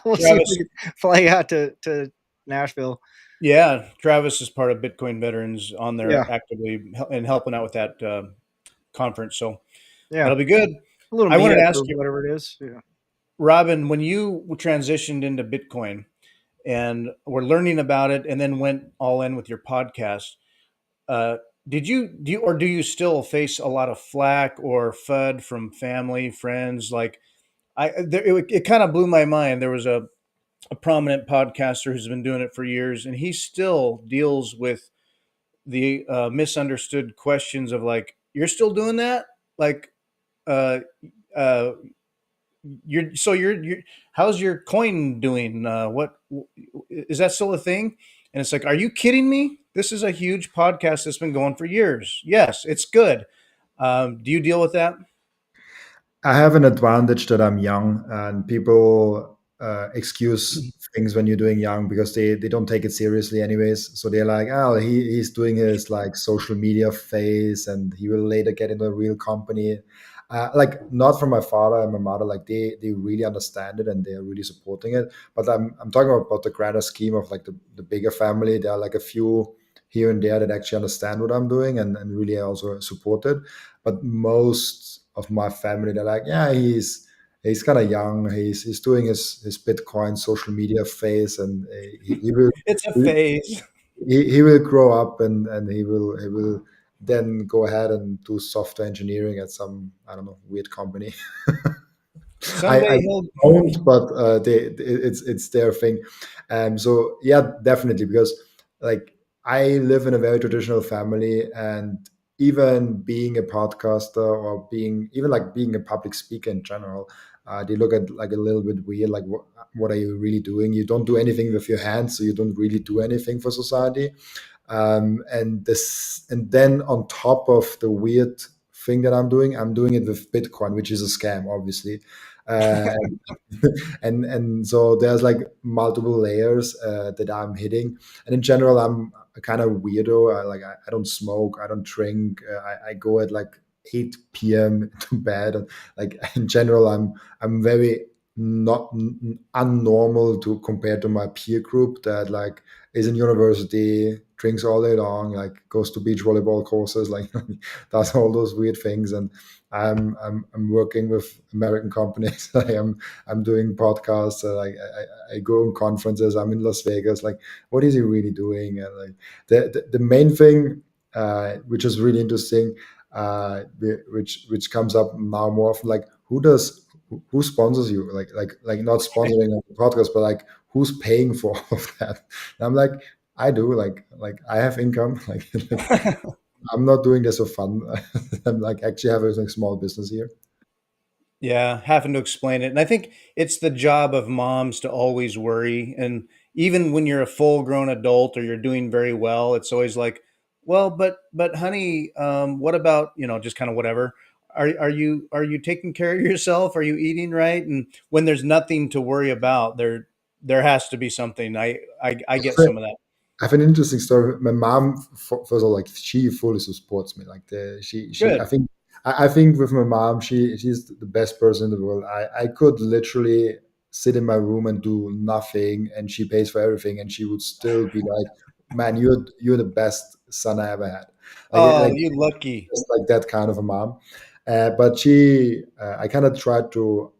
We'll see if we Travis, can fly out to Nashville. yeah, Travis is part of Bitcoin Veterans on Yeah, there actively and helping out with that conference. So yeah. that'll be good. A little I wanted to meetup ask or you, whatever it is. Yeah. Robin, when you transitioned into Bitcoin and were learning about it and then went all in with your podcast, uh, do you still face a lot of flack or FUD from family, friends? Like it kind of blew my mind. There was a prominent podcaster who's been doing it for years, and he still deals with the misunderstood questions of like, "You're still doing that?" Like, uh, uh, you're how's your coin doing? What is that still a thing? And it's like, are you kidding me? This is a huge podcast that's been going for years. Yes, it's good. Do you deal with that? I have an advantage that I'm young, and people excuse things when you're doing young because they don't take it seriously anyways. So they're like, oh, he's doing his like social media phase, and he will later get into a real company. Like not from my father and my mother, like they really understand it and they're really supporting it. But I'm talking about the grander scheme of like the bigger family. There are like a few here and there that actually understand what I'm doing and really also support it. But most of my family, they're like, yeah, he's kind of young. He's doing his Bitcoin social media phase, and he will It's a he, phase. he will grow up and he will then go ahead and do software engineering at some, I don't know, weird company. I Someday he'll. don't, but it's their thing. So yeah, definitely, because like I live in a very traditional family, and even being a podcaster or being even like being a public speaker in general, they look at like a little bit weird. Like, what are you really doing? You don't do anything with your hands, so you don't really do anything for society. And then on top of the weird thing that I'm doing it with Bitcoin, which is a scam, obviously. Uh, and so there's like multiple layers that I'm hitting. And in general, I'm a kind of weirdo. I don't smoke, I don't drink. I go at like 8 p.m. to bed. And like in general, I'm very not unnormal to compare to my peer group that like is in university, drinks all day long, like goes to beach volleyball courses, like does all those weird things. And I'm working with American companies. I'm doing podcasts. I go on conferences. I'm in Las Vegas. Like, what is he really doing? And like the main thing, which is really interesting, which comes up now more often, like who sponsors you? Like not sponsoring on the podcast, but like who's paying for all of that? And I'm like, I do. Like I have income. Like I'm not doing this for fun. I'm like actually having a small business here. Yeah, having to explain it. And I think it's the job of moms to always worry. And even when you're a full grown adult or you're doing very well, it's always like, well, but honey, what about, just kind of whatever. Are you taking care of yourself? Are you eating right? And when there's nothing to worry about, there has to be something. I get some of that. I have an interesting story. My mom, first of all, like she fully supports me. Like she. Good. I think with my mom, she's the best person in the world. I could literally sit in my room and do nothing, and she pays for everything, and she would still be like, "Man, you're the best son I ever had." Oh, Like you lucky. just like that kind of a mom. But I kind of tried to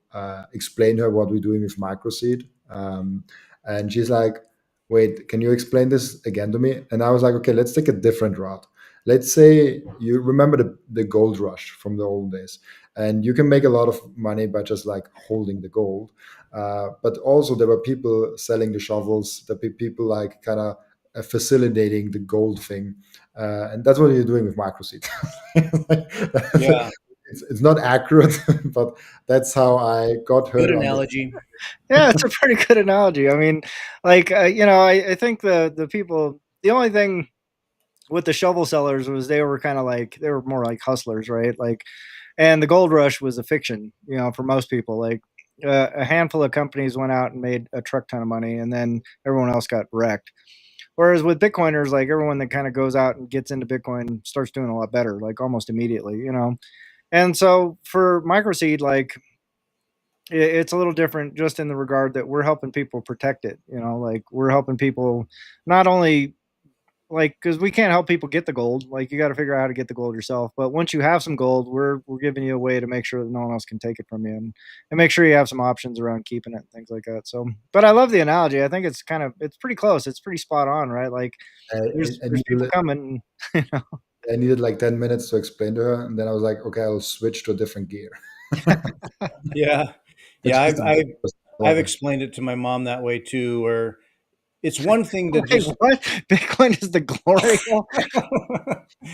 explain to her what we're doing with MicroSeed, and she's like, "Wait, can you explain this again to me?" And I was like, "Okay, let's take a different route. Let's say you remember the gold rush from the old days, and you can make a lot of money by just like holding the gold. But also there were people selling the shovels, people like kind of facilitating the gold thing, and that's what you're doing with MicroSeed." Yeah. It's not accurate, but that's how I got her Good to understand. analogy. Yeah, it's a pretty good analogy. I mean, like I think the people, the only thing with the shovel sellers was they were kind of like they were more like hustlers, right? Like, and the gold rush was a fiction, for most people. Like, a handful of companies went out and made a truck ton of money, and then everyone else got wrecked. Whereas with Bitcoiners, like everyone that kind of goes out and gets into Bitcoin starts doing a lot better, like almost immediately. And so for MicroSeed, like it's a little different just in the regard that we're helping people protect it. Like we're helping people not only like because we can't help people get the gold. Like you got to figure out how to get the gold yourself. But once you have some gold, we're giving you a way to make sure that no one else can take it from you, and make sure you have some options around keeping it and things like that. So, but I love the analogy. I think it's pretty close. It's pretty spot on, right? Like there's And there's people coming. I needed like 10 minutes to explain to her, and then I was like, "Okay, I'll switch to a different gear." Yeah. And Yeah. she's I've, the I've, best. I've Love it. explained it to my mom that way too, where it's one thing to Wait, just, what? Bitcoin is the glory hole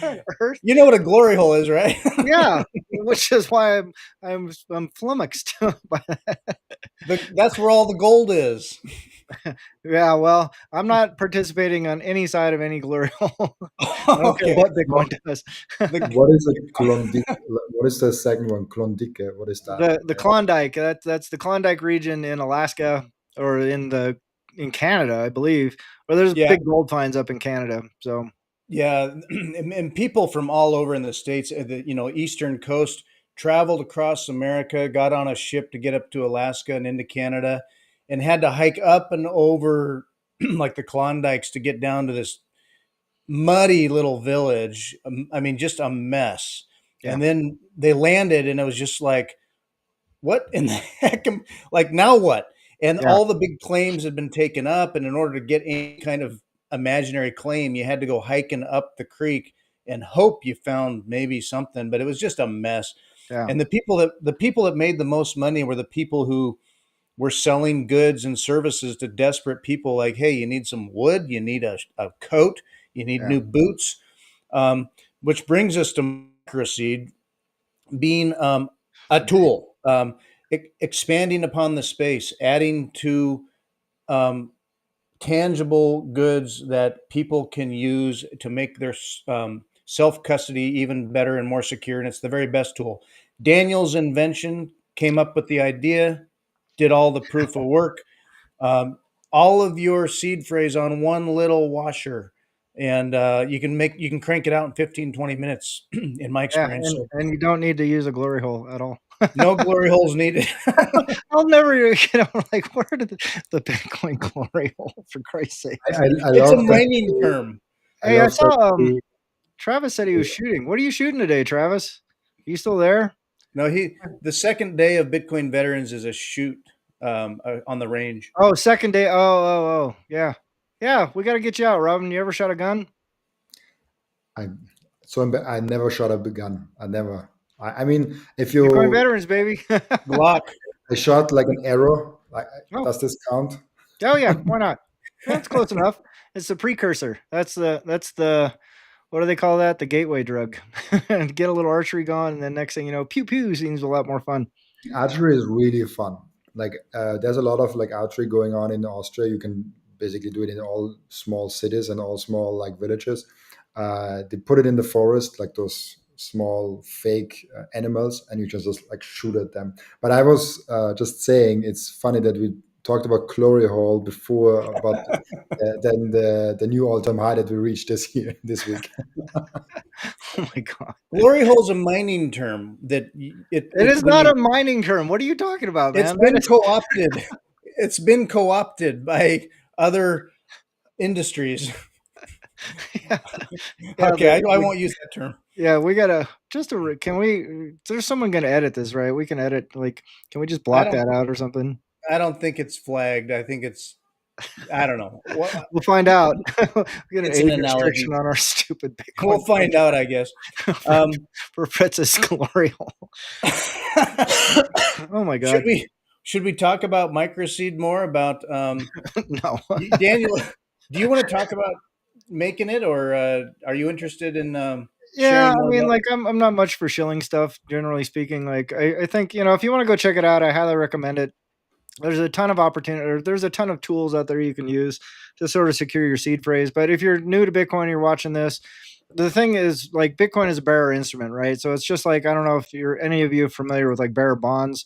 on Earth? you know what a glory hole is, right? Yeah, which is why I'm flummoxed by that. That's where all the gold is. Yeah, well, I'm not participating on any side of any glory hole. I don't care Okay. what Bitcoin does. The, What is a Klondike? What is the second one? Klondike. What is that? The Klondike, that's the Klondike region in Alaska or in Canada, I believe. Or there's yeah. big gold finds up in Canada. So Yeah, and people from all over in the states, the eastern coast, traveled across America, got on a ship to get up to Alaska and into Canada, and had to hike up and over like the Klondikes to get down to this muddy little village. I mean, just a mess. yeah, And then they landed, and it was just like, what in the heck? Like, now what? And yeah, all the big claims had been taken up. And in order to get any kind of imaginary claim, you had to go hiking up the creek and hope you found maybe something. But it was just a mess. yeah, And the people that made the most money were the people who were selling goods and services to desperate people. Like, hey, you need some wood, you need a coat, you need yeah, new boots. Which brings us to microseed being a tool, expanding upon the space, adding to um, tangible goods that people can use to make their self custody even better and more secure. And it's the very best tool. Daniel's invention came up with the idea, did all the proof of work, um, all of your seed phrase on one little washer. And you can crank it out in 15, 20 minutes in my yeah, experience. and So and you don't need to use a glory hole at all. no glory holes needed. I'll never, like where did the Bitcoin glory hole for Christ's sake? I It's a love that. mining term. I Hey, I love that. saw Travis said he was shooting. What are you shooting today, Travis? You still there? No, the second day of Bitcoin Veterans is a shoot on the range. Oh, second day. Oh, yeah. Yeah, we got to get you out, Robin. You ever shot a gun? I I never shot a gun. I never. I mean, if Bitcoin you veterans, baby. Glock. I shot like an arrow. Like, Oh, does this count? oh yeah. Why not? That's close enough. It's the precursor. That's the what do they call that? The gateway drug. Get a little archery going, and then next thing you know, pew pew seems a lot more fun. Archery is really fun. Like there's a lot of like archery going on in Austria. You can basically do it in all small cities and all small like villages. They put it in the forest, like those small fake animals, and you just like shoot at them. But I was just saying, it's funny that we talked about glory hole before, about then the new all-time high that we reached this week. Oh my God. Glory hole's a mining term that It is when not you a mining term. What are you talking about, it's man? That been is, co-opted. It's been co-opted by other industries. yeah, Okay, I won't use that term. yeah, we gotta can we? There's someone gonna edit this, right? We can edit. Like, can we just I block don't that out or something? I don't think it's flagged. I think I don't know. We'll find out. We get an It's an age restriction analogy. on our stupid Bitcoin We'll find out, I guess. for Fritz's glory hole. Oh my God. Should we talk about MicroSeed more? About No. Daniel? Do you want to talk about making it, or are you interested in Yeah, sharing I more mean, about? like, I'm not much for shilling stuff, generally speaking. Like, I think, if you want to go check it out, I highly recommend it. There's a ton of opportunity, or there's a ton of tools out there you can use to sort of secure your seed phrase. But if you're new to Bitcoin, you're watching this. The thing is, like, Bitcoin is a bearer instrument, right? So it's just like, I don't know if any of you familiar with like bearer bonds,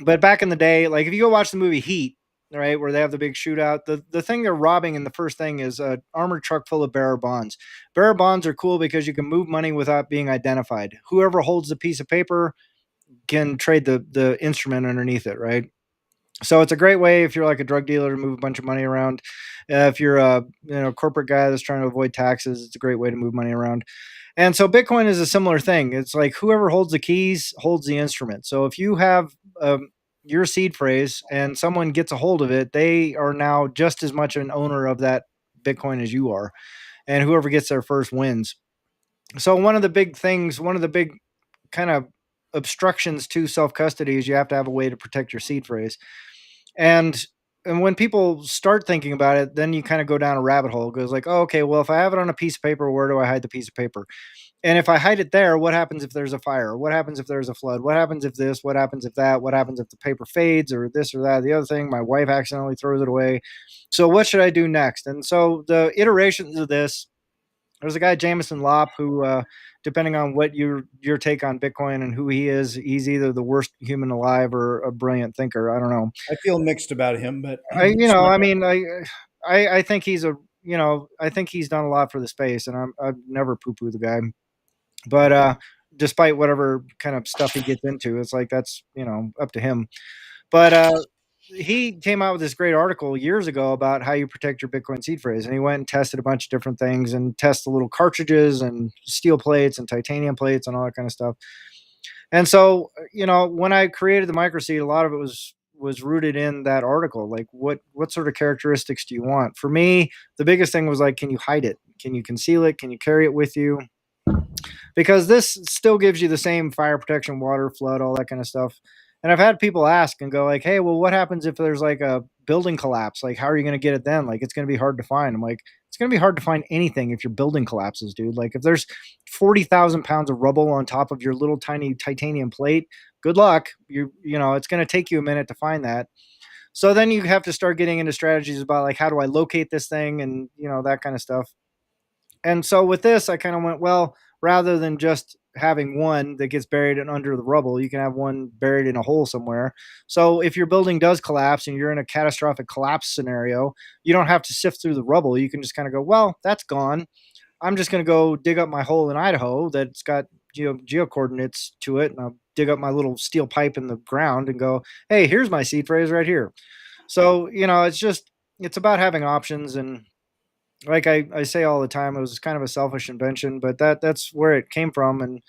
but back in the day, like if you go watch the movie Heat, right, where they have the big shootout, the thing they're robbing in the first thing is a armored truck full of bearer bonds. Bearer bonds are cool because you can move money without being identified. Whoever holds the piece of paper can trade the instrument underneath it, right? So it's a great way if you're like a drug dealer to move a bunch of money around. If you're a corporate guy that's trying to avoid taxes, it's a great way to move money around. And so Bitcoin is a similar thing. It's like whoever holds the keys holds the instrument. So if you have your seed phrase and someone gets a hold of it, they are now just as much an owner of that Bitcoin as you are. And whoever gets there first wins. So one of the big things, one of the big kind of obstructions to self custody is you have to have a way to protect your seed phrase. And when people start thinking about it, then you kind of go down a rabbit hole. It goes like, oh, okay, well, if I have it on a piece of paper, where do I hide the piece of paper? And if I hide it there, what happens if there's a fire? What happens if there's a flood? What happens if this? What happens if that? What happens if the paper fades or this or that? The other thing, my wife accidentally throws it away. So what should I do next? And so the iterations of this, there's a guy, Jameson Lopp, who, depending on what your take on Bitcoin and who he is, he's either the worst human alive or a brilliant thinker. I don't know. I feel mixed about him, but I mean, I think he's I think he's done a lot for the space, and I've never poo-poo the guy. But despite whatever kind of stuff he gets into, it's like that's up to him. But he came out with this great article years ago about how you protect your Bitcoin seed phrase, and he went and tested a bunch of different things and tested the little cartridges and steel plates and titanium plates and all that kind of stuff. And so, when I created the MicroSeed, a lot of it was rooted in that article. Like, what sort of characteristics do you want? For me, the biggest thing was like, can you hide it? Can you conceal it? Can you carry it with you? Because this still gives you the same fire protection, water, flood, all that kind of stuff. And I've had people ask and go like, hey, well, what happens if there's like a building collapse? Like, how are you going to get it then? Like, it's going to be hard to find. I'm like, it's going to be hard to find anything if your building collapses, dude. Like, if there's 40,000 pounds of rubble on top of your little tiny titanium plate, good luck. It's going to take you a minute to find that. So then you have to start getting into strategies about like, how do I locate this thing and, that kind of stuff. And so with this, I kind of went, well, rather than just having one that gets buried under the rubble, you can have one buried in a hole somewhere. So if your building does collapse and you're in a catastrophic collapse scenario, you don't have to sift through the rubble. You can just kind of go, well, that's gone. I'm just going to go dig up my hole in Idaho that's got geo coordinates to it, and I'll dig up my little steel pipe in the ground and go, hey, here's my seed phrase right here. So, it's about having options. And like I say all the time, it was kind of a selfish invention, but that's where it came from. And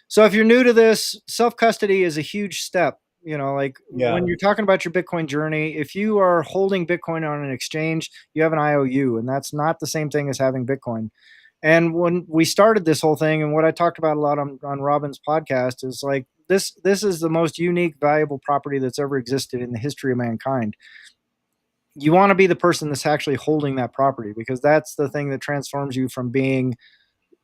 so if you're new to this, self-custody is a huge step. When you're talking about your Bitcoin journey, if you are holding Bitcoin on an exchange, you have an IOU, and that's not the same thing as having Bitcoin. And when we started this whole thing, and what I talked about a lot on Robin's podcast is like, this is the most unique, valuable property that's ever existed in the history of mankind. You want to be the person that's actually holding that property, because that's the thing that transforms you from being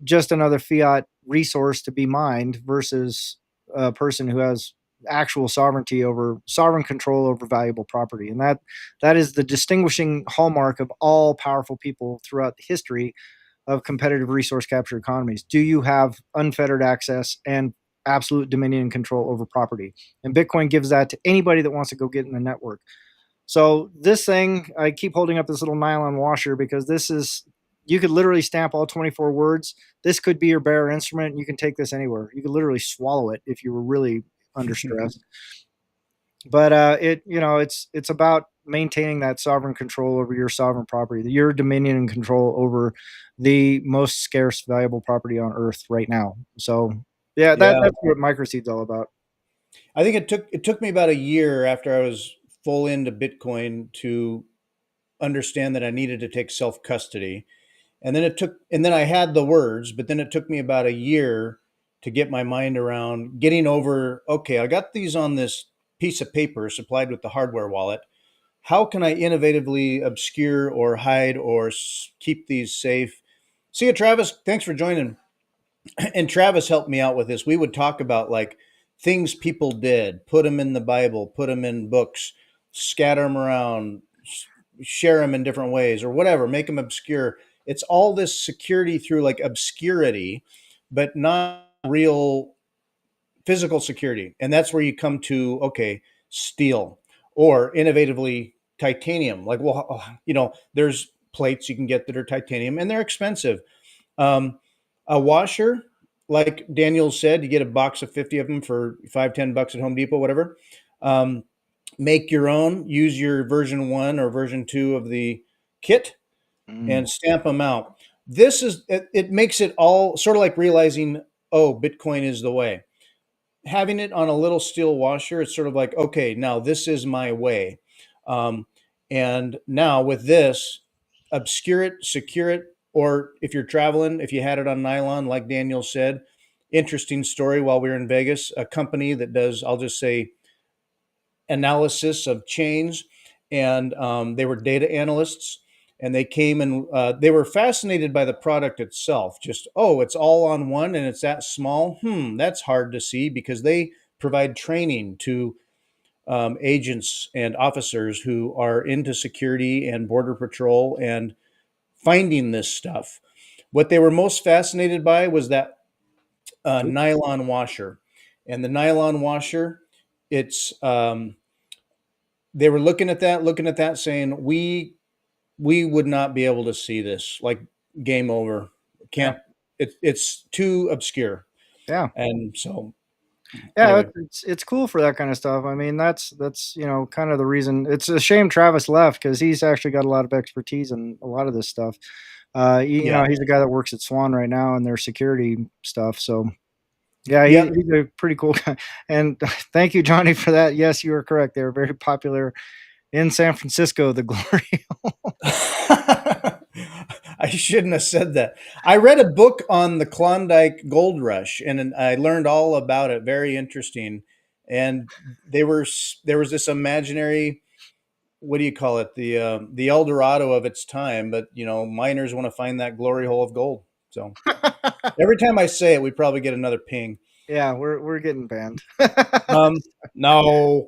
just another fiat resource to be mined versus a person who has actual sovereign control over valuable property. And that is the distinguishing hallmark of all powerful people throughout history of competitive resource capture economies. Do you have unfettered access and absolute dominion and control over property. And Bitcoin gives that to anybody that wants to go get in the network. So this thing, I keep holding up this little nylon washer because this is, you could literally stamp all 24 words. This could be your bearer instrument. You can take this anywhere. You could literally swallow it if you were really under stress. But it's about maintaining that sovereign control over your sovereign property, your dominion and control over the most scarce, valuable property on Earth right now. So yeah, Yeah. that's what MicroSeed's all about. I think it took me about a year after I was full into Bitcoin to understand that I needed to take self custody. And then I had the words, but then it took me about a year to get my mind around getting over, okay, I got these on this piece of paper supplied with the hardware wallet. How can I innovatively obscure or hide or keep these safe? See you, Travis. Thanks for joining. And Travis helped me out with this. We would talk about like things people did, put them in the Bible, put them in books, scatter them around, share them in different ways or whatever, make them obscure. It's all this security through like obscurity, but not real physical security. And that's where you come to, okay, steel or innovatively titanium. Like, well, there's plates you can get that are titanium and they're expensive. A washer, like Daniel said, you get a box of 50 of them for $5-10 at Home Depot, whatever. Make your own, use your version 1 or version 2 of the kit and stamp them out. It makes it all sort of like realizing, oh, Bitcoin is the way. Having it on a little steel washer, it's sort of like, okay, now this is my way. And now with this, obscure it, secure it, or if you're traveling, if you had it on nylon, like Daniel said, interesting story while we were in Vegas, a company that does, I'll just say, analysis of chains. And they were data analysts. And they came and they were fascinated by the product itself. Just, oh, it's all on one and it's that small. That's hard to see because they provide training to agents and officers who are into security and border patrol and finding this stuff. What they were most fascinated by was that nylon washer. And the nylon washer, it's they were looking at that, saying, we would not be able to see this. Like, game over. Can't. Yeah. It's too obscure. Yeah. And so. Yeah, Anyway. it's cool for that kind of stuff. I mean, that's kind of the reason. It's a shame Travis left because he's actually got a lot of expertise in a lot of this stuff. He's a guy that works at Swan right now in their security stuff. So yeah, he's a pretty cool guy. And thank you, Johnny, for that. Yes, you are correct. They were very popular in San Francisco, the glory hole. I shouldn't have said that. I read a book on the Klondike Gold Rush, and I learned all about it. Very interesting. And there was this imaginary, what do you call it? The El Dorado of its time. But miners want to find that glory hole of gold. So every time I say it, we probably get another ping. Yeah, we're getting banned. No.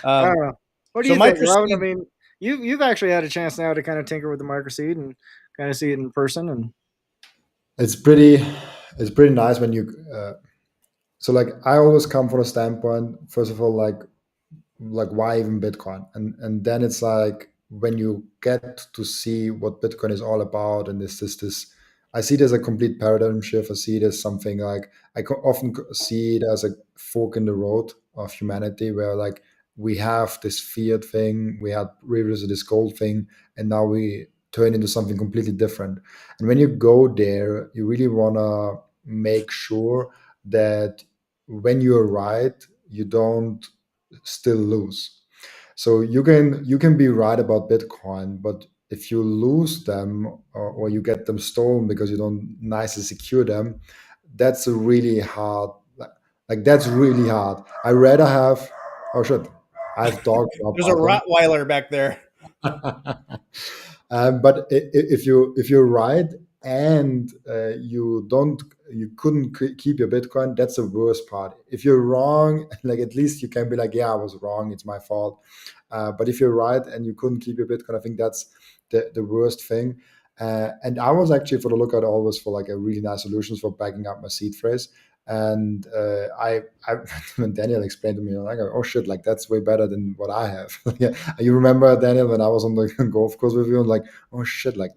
I don't know. What do you think, Robin? I mean, you've actually had a chance now to kind of tinker with the MicroSeed and kind of see it in person, and it's pretty nice when you. So like, I always come from a standpoint. First of all, like why even Bitcoin, and then it's like when you get to see what Bitcoin is all about, and this. I see it as a complete paradigm shift. I see it as something like I often see it as a fork in the road of humanity, where like we have this fiat thing, we had previously this gold thing, and now we turn into something completely different. And when you go there, you really want to make sure that when you're right, you don't still lose. So you can be right about Bitcoin, but if you lose them or you get them stolen because you don't nicely secure them, that's a really hard. Like that's really hard. I rather have. Oh shit! I have dogs. There's a Rottweiler back there. But if you're right and you couldn't keep your Bitcoin, that's the worst part. If you're wrong, like at least you can be like, yeah, I was wrong, it's my fault. But if you're right and you couldn't keep your Bitcoin, I think that's the worst thing. And I was actually for the lookout always for like a really nice solutions for backing up my seed phrase. And when Daniel explained to me, like, oh shit, like that's way better than what I have. Yeah, you remember, Daniel, when I was on the golf course with you, and like, oh shit, like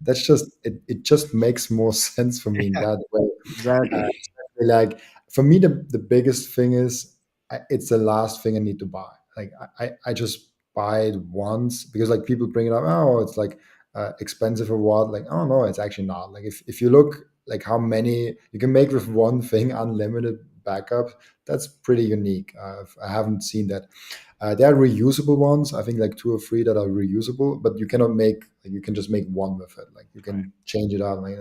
that's just it just makes more sense for me in that way. Exactly. Like for me, the biggest thing is it's the last thing I need to buy. Like I just buy it once because like people bring it up, oh, it's like expensive or what? Like, oh no, it's actually not. Like if you look like how many you can make with one thing, unlimited backup, that's pretty unique. I haven't seen that. There are reusable ones. I think like 2 or 3 that are reusable, but you cannot make like you can just make one with it. Like you can Right. change it out. Like,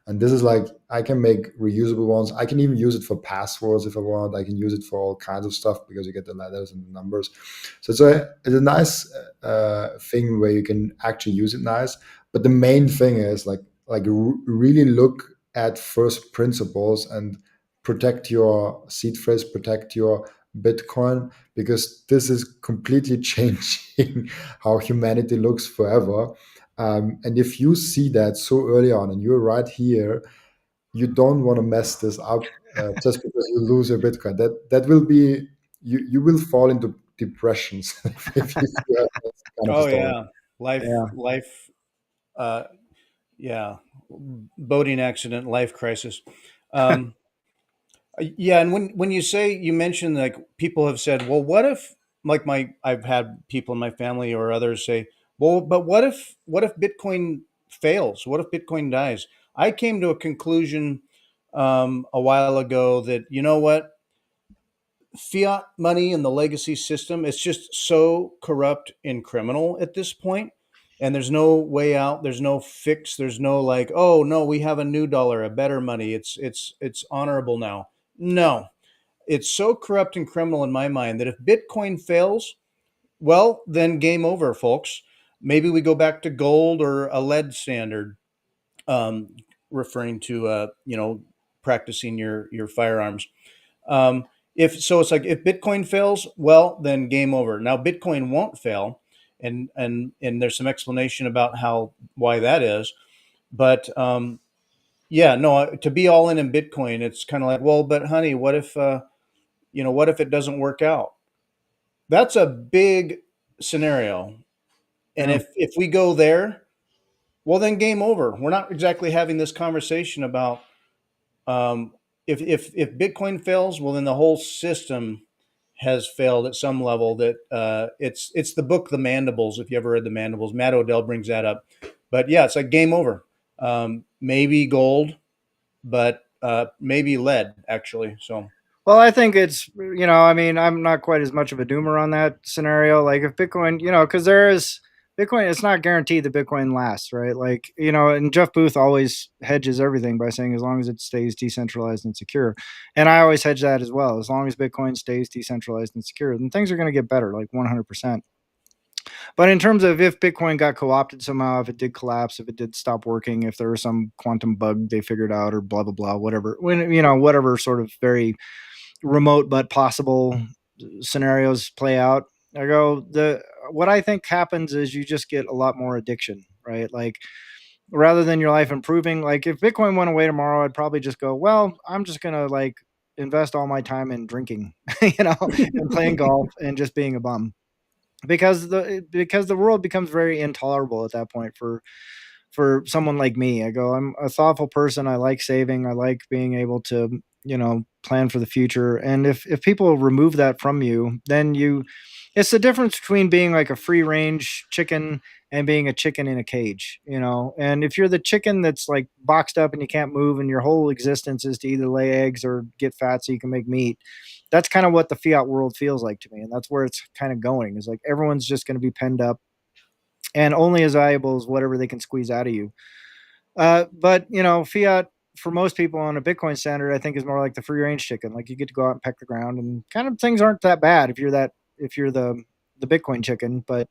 and this is like I can make reusable ones. I can even use it for passwords if I want. I can use it for all kinds of stuff because you get the letters and the numbers. So it's a nice thing where you can actually use it nice. But the main thing is really look at first principles and protect your seed phrase, protect your Bitcoin, because this is completely changing how humanity looks forever. And if you see that so early on and you're right here, you don't want to mess this up just because you lose your Bitcoin. That will be you will fall into depressions if you have that kind of Oh story. yeah, life, Yeah. life. Yeah, boating accident, life crisis. Um, yeah, and when you say you mentioned like people have said, well, what if like my I've had people in my family or others say, well, but what if Bitcoin fails? What if Bitcoin dies? I came to a conclusion a while ago that you know what, fiat money and the legacy system, it's just so corrupt and criminal at this point, and there's no way out, there's no fix, there's no like, oh no, we have a new dollar, a better money, it's honorable now. No, it's so corrupt and criminal in my mind that if Bitcoin fails, well then game over, folks. Maybe we go back to gold or a lead standard, um, referring to practicing your firearms. If so, it's like if Bitcoin fails, well, then game over. Now Bitcoin won't fail, and there's some explanation about how why that is. But yeah, no, to be all in Bitcoin, it's kind of like, well, but honey, what if it doesn't work out? That's a big scenario, and Yeah. if we go there, well, then game over. We're not exactly having this conversation about um, if Bitcoin fails, well, then the whole system has failed at some level. That it's the book The Mandibles. If you ever read The Mandibles, Matt Odell brings that up. But yeah, it's like game over. Maybe gold, but maybe lead actually. So Well, I think it's, I mean, I'm not quite as much of a doomer on that scenario. Like if Bitcoin, because there is Bitcoin, it's not guaranteed that Bitcoin lasts, right? Like, and Jeff Booth always hedges everything by saying as long as it stays decentralized and secure. And I always hedge that as well. As long as Bitcoin stays decentralized and secure, then things are going to get better, like 100%. But in terms of if Bitcoin got co-opted somehow, if it did collapse, if it did stop working, if there was some quantum bug they figured out or blah, blah, blah, whatever, whatever sort of very remote but possible scenarios play out, I go, the what I think happens is you just get a lot more addiction, right? Like rather than your life improving, like if Bitcoin went away tomorrow, I'd probably just go, well, I'm just gonna like invest all my time in drinking, and playing golf and just being a bum. Because the world becomes very intolerable at that point for someone like me. I go, I'm a thoughtful person. I like saving. I like being able to, plan for the future. And if people remove that from you, then it's the difference between being like a free range chicken and being a chicken in a cage. And if you're the chicken that's like boxed up and you can't move and your whole existence is to either lay eggs or get fat so you can make meat, that's kind of what the fiat world feels like to me. And that's where it's kind of going, is like everyone's just going to be penned up and only as valuable as whatever they can squeeze out of you. But fiat for most people on a Bitcoin standard, I think is more like the free range chicken. Like you get to go out and peck the ground, and kind of things aren't that bad if you're the Bitcoin chicken. But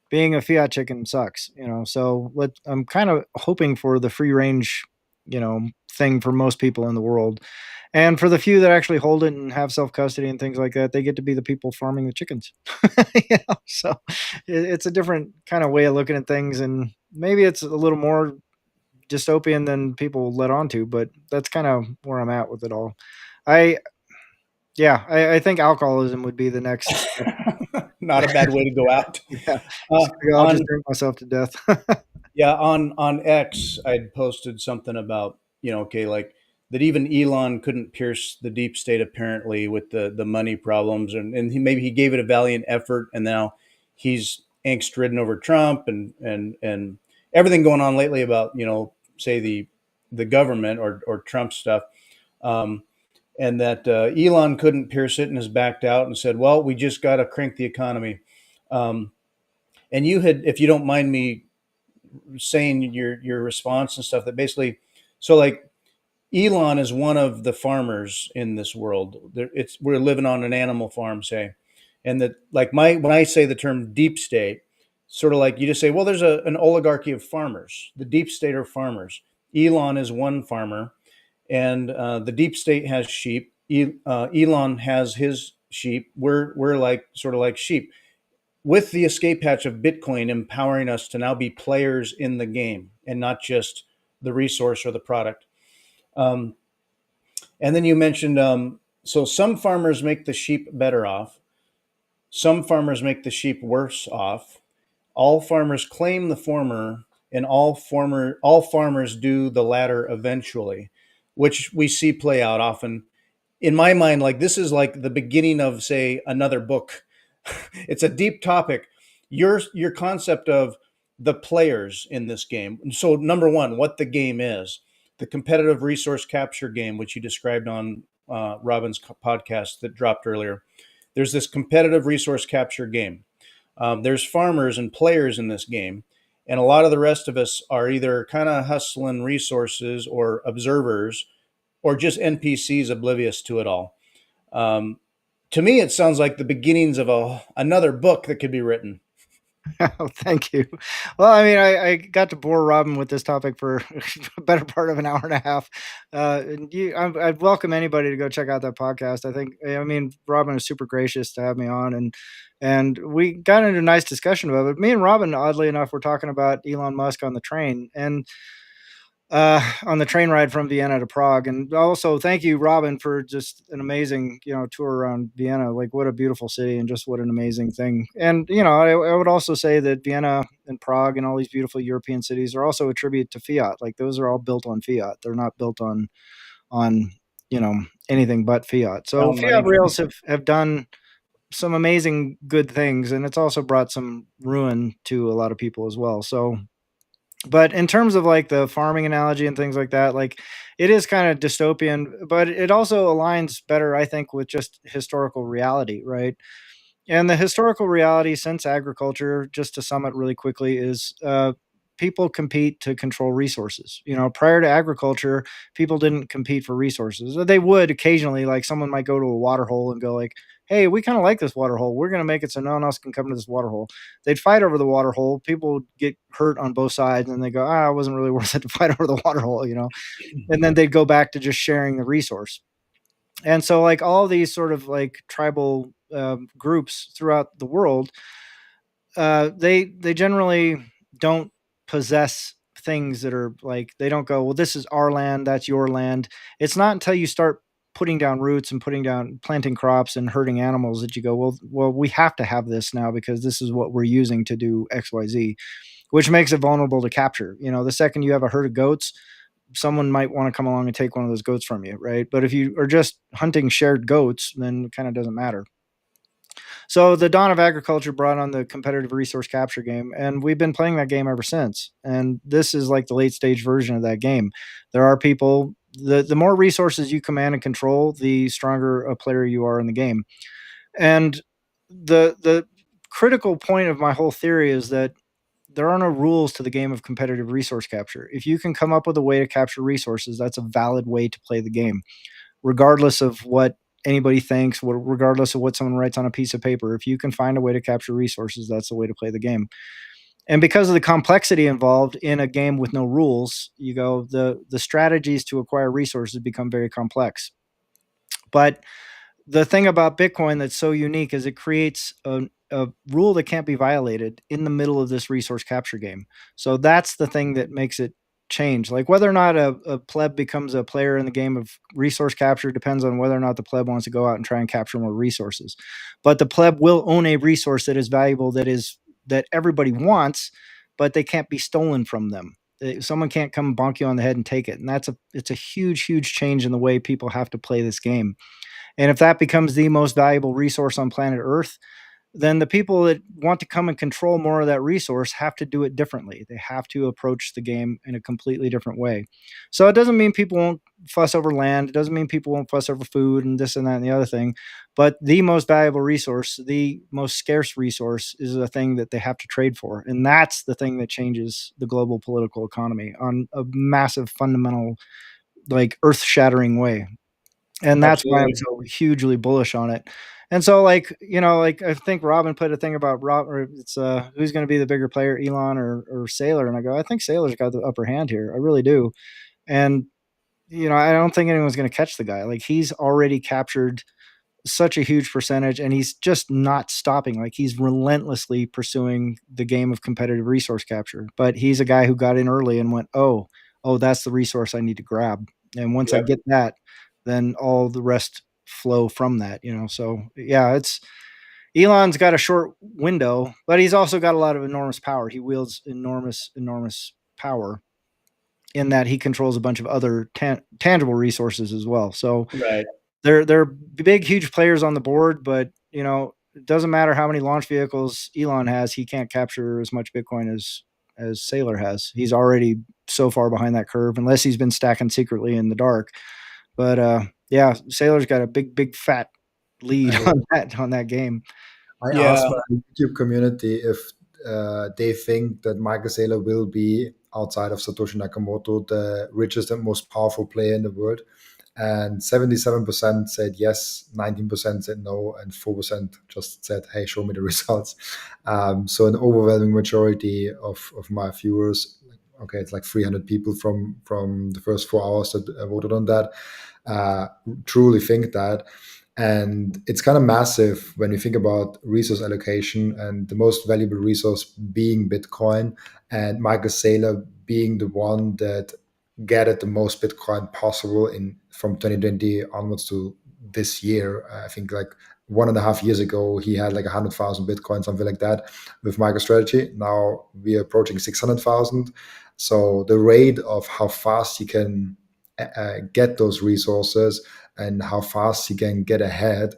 being a fiat chicken sucks. So I'm kind of hoping for the free range, thing for most people in the world. And for the few that actually hold it and have self custody and things like that, they get to be the people farming the chickens. So it's a different kind of way of looking at things, and maybe it's a little more dystopian than people let on to, but that's kind of where I'm at with it all. I I think alcoholism would be the next. Not a bad way to go out. Yeah, Uh, I'll just on drink myself to death. Yeah, on X, I'd posted something about, okay, like that even Elon couldn't pierce the deep state apparently with the money problems, and maybe he gave it a valiant effort, and now he's angst ridden over Trump and everything going on lately about say the government or Trump stuff, um, and that Elon couldn't pierce it and has backed out and said, well, we just got to crank the economy. Um, and you had, if you don't mind me saying your response and stuff, that basically, so like Elon is one of the farmers in this world. We're living on an animal farm, say, and that like when I say the term deep state, sort of like you just say, well, there's an oligarchy of farmers. The deep state are farmers. Elon is one farmer, and the deep state has sheep. Elon has his sheep. We're like sort of like sheep, with the escape hatch of Bitcoin empowering us to now be players in the game and not just the resource or the product. Um, and then you mentioned, so some farmers make the sheep better off. Some farmers make the sheep worse off. All farmers claim the former, and all farmers do the latter eventually, which we see play out often. In my mind, like this is like the beginning of, say, another book. It's a deep topic. Your concept of the players in this game. So number one, what the game is, the competitive resource capture game, which you described on Robin's podcast that dropped earlier. There's this competitive resource capture game. There's farmers and players in this game, and a lot of the rest of us are either kind of hustling resources or observers, or just NPCs oblivious to it all. To me, it sounds like the beginnings of another book that could be written. Oh, thank you. Well, I mean, I got to bore Robin with this topic for a better part of an hour and a half. I'd welcome anybody to go check out that podcast. I mean, Robin is super gracious to have me on, and we got into a nice discussion about it. Me and Robin, oddly enough, were talking about Elon Musk on the train, and on the train ride from Vienna to Prague. And also thank you, Robin, for just an amazing, tour around Vienna. Like what a beautiful city and just what an amazing thing. And, I would also say that Vienna and Prague and all these beautiful European cities are also a tribute to fiat. Like those are all built on fiat. They're not built on, anything but fiat. So fiat rails have done some amazing good things. And it's also brought some ruin to a lot of people as well. So, but in terms of like the farming analogy and things like that, like it is kind of dystopian, but it also aligns better, I think, with just historical reality, right? And the historical reality since agriculture, just to sum it really quickly, is people compete to control resources. Prior to agriculture, people didn't compete for resources. They would occasionally, like someone might go to a water hole and go like, hey, we kind of like this water hole. We're going to make it so no one else can come to this water hole. They'd fight over the water hole. People would get hurt on both sides and they go, it wasn't really worth it to fight over the water hole, and then they'd go back to just sharing the resource. And so like all these sort of like tribal groups throughout the world, they generally don't possess things that are like, they don't go, well, this is our land, that's your land. It's not until you start putting down roots and planting crops and herding animals that you go, well, we have to have this now because this is what we're using to do XYZ, which makes it vulnerable to capture. The second you have a herd of goats, someone might want to come along and take one of those goats from you, right? But if you are just hunting shared goats, then it kind of doesn't matter. So the dawn of agriculture brought on the competitive resource capture game, and we've been playing that game ever since. And this is like the late stage version of that game. There are people, the more resources you command and control, the stronger a player you are in the game. And the critical point of my whole theory is that there are no rules to the game of competitive resource capture. If you can come up with a way to capture resources, that's a valid way to play the game, regardless of what anybody thinks, regardless of what someone writes on a piece of paper. If you can find a way to capture resources, that's the way to play the game. And because of the complexity involved in a game with no rules, the strategies to acquire resources become very complex. But the thing about Bitcoin that's so unique is it creates a rule that can't be violated in the middle of this resource capture game. So that's the thing that makes it change. Like whether or not a pleb becomes a player in the game of resource capture depends on whether or not the pleb wants to go out and try and capture more resources. But the pleb will own a resource that is valuable, that everybody wants, but they can't be stolen from them. Someone can't come bonk you on the head and take it. And it's a huge change in the way people have to play this game. And if that becomes the most valuable resource on planet Earth, then the people that want to come and control more of that resource have to do it differently. They have to approach the game in a completely different way. So it doesn't mean people won't fuss over land. It doesn't mean people won't fuss over food and this and that and the other thing. But the most valuable resource, the most scarce resource, is a thing that they have to trade for. And that's the thing that changes the global political economy on a massive, fundamental, like earth-shattering way. And that's why I'm so hugely bullish on it. And so, like, like I think Robin put a thing about it's who's going to be the bigger player, Elon or Saylor, and I go, I think Saylor's got the upper hand here. I really do. And I don't think anyone's going to catch the guy. Like he's already captured such a huge percentage, and he's just not stopping. Like he's relentlessly pursuing the game of competitive resource capture. But he's a guy who got in early and went, oh, that's the resource I need to grab. And once I get that, then all the rest flow from that, So yeah, Elon's got a short window, but he's also got a lot of enormous power. He wields enormous power in that he controls a bunch of other tangible resources as well. So they're big, huge players on the board, but it doesn't matter how many launch vehicles Elon has, he can't capture as much Bitcoin as Saylor has. He's already so far behind that curve, unless he's been stacking secretly in the dark. But yeah, Saylor's got a big fat lead on that game. I asked my YouTube community if they think that Michael Saylor will be, outside of Satoshi Nakamoto, the richest and most powerful player in the world. And 77% said yes, 19% said no, and 4% just said, hey, show me the results. So an overwhelming majority of my viewers, okay, it's like 300 people from the first 4 hours that voted on that, truly think that. And it's kind of massive when you think about resource allocation and the most valuable resource being Bitcoin, and Michael Saylor being the one that gathered the most Bitcoin possible from 2020 onwards to this year. I think like 1.5 years ago, he had like 100,000 Bitcoin, something like that, with MicroStrategy. Now we are approaching 600,000. So the rate of how fast he can get those resources and how fast he can get ahead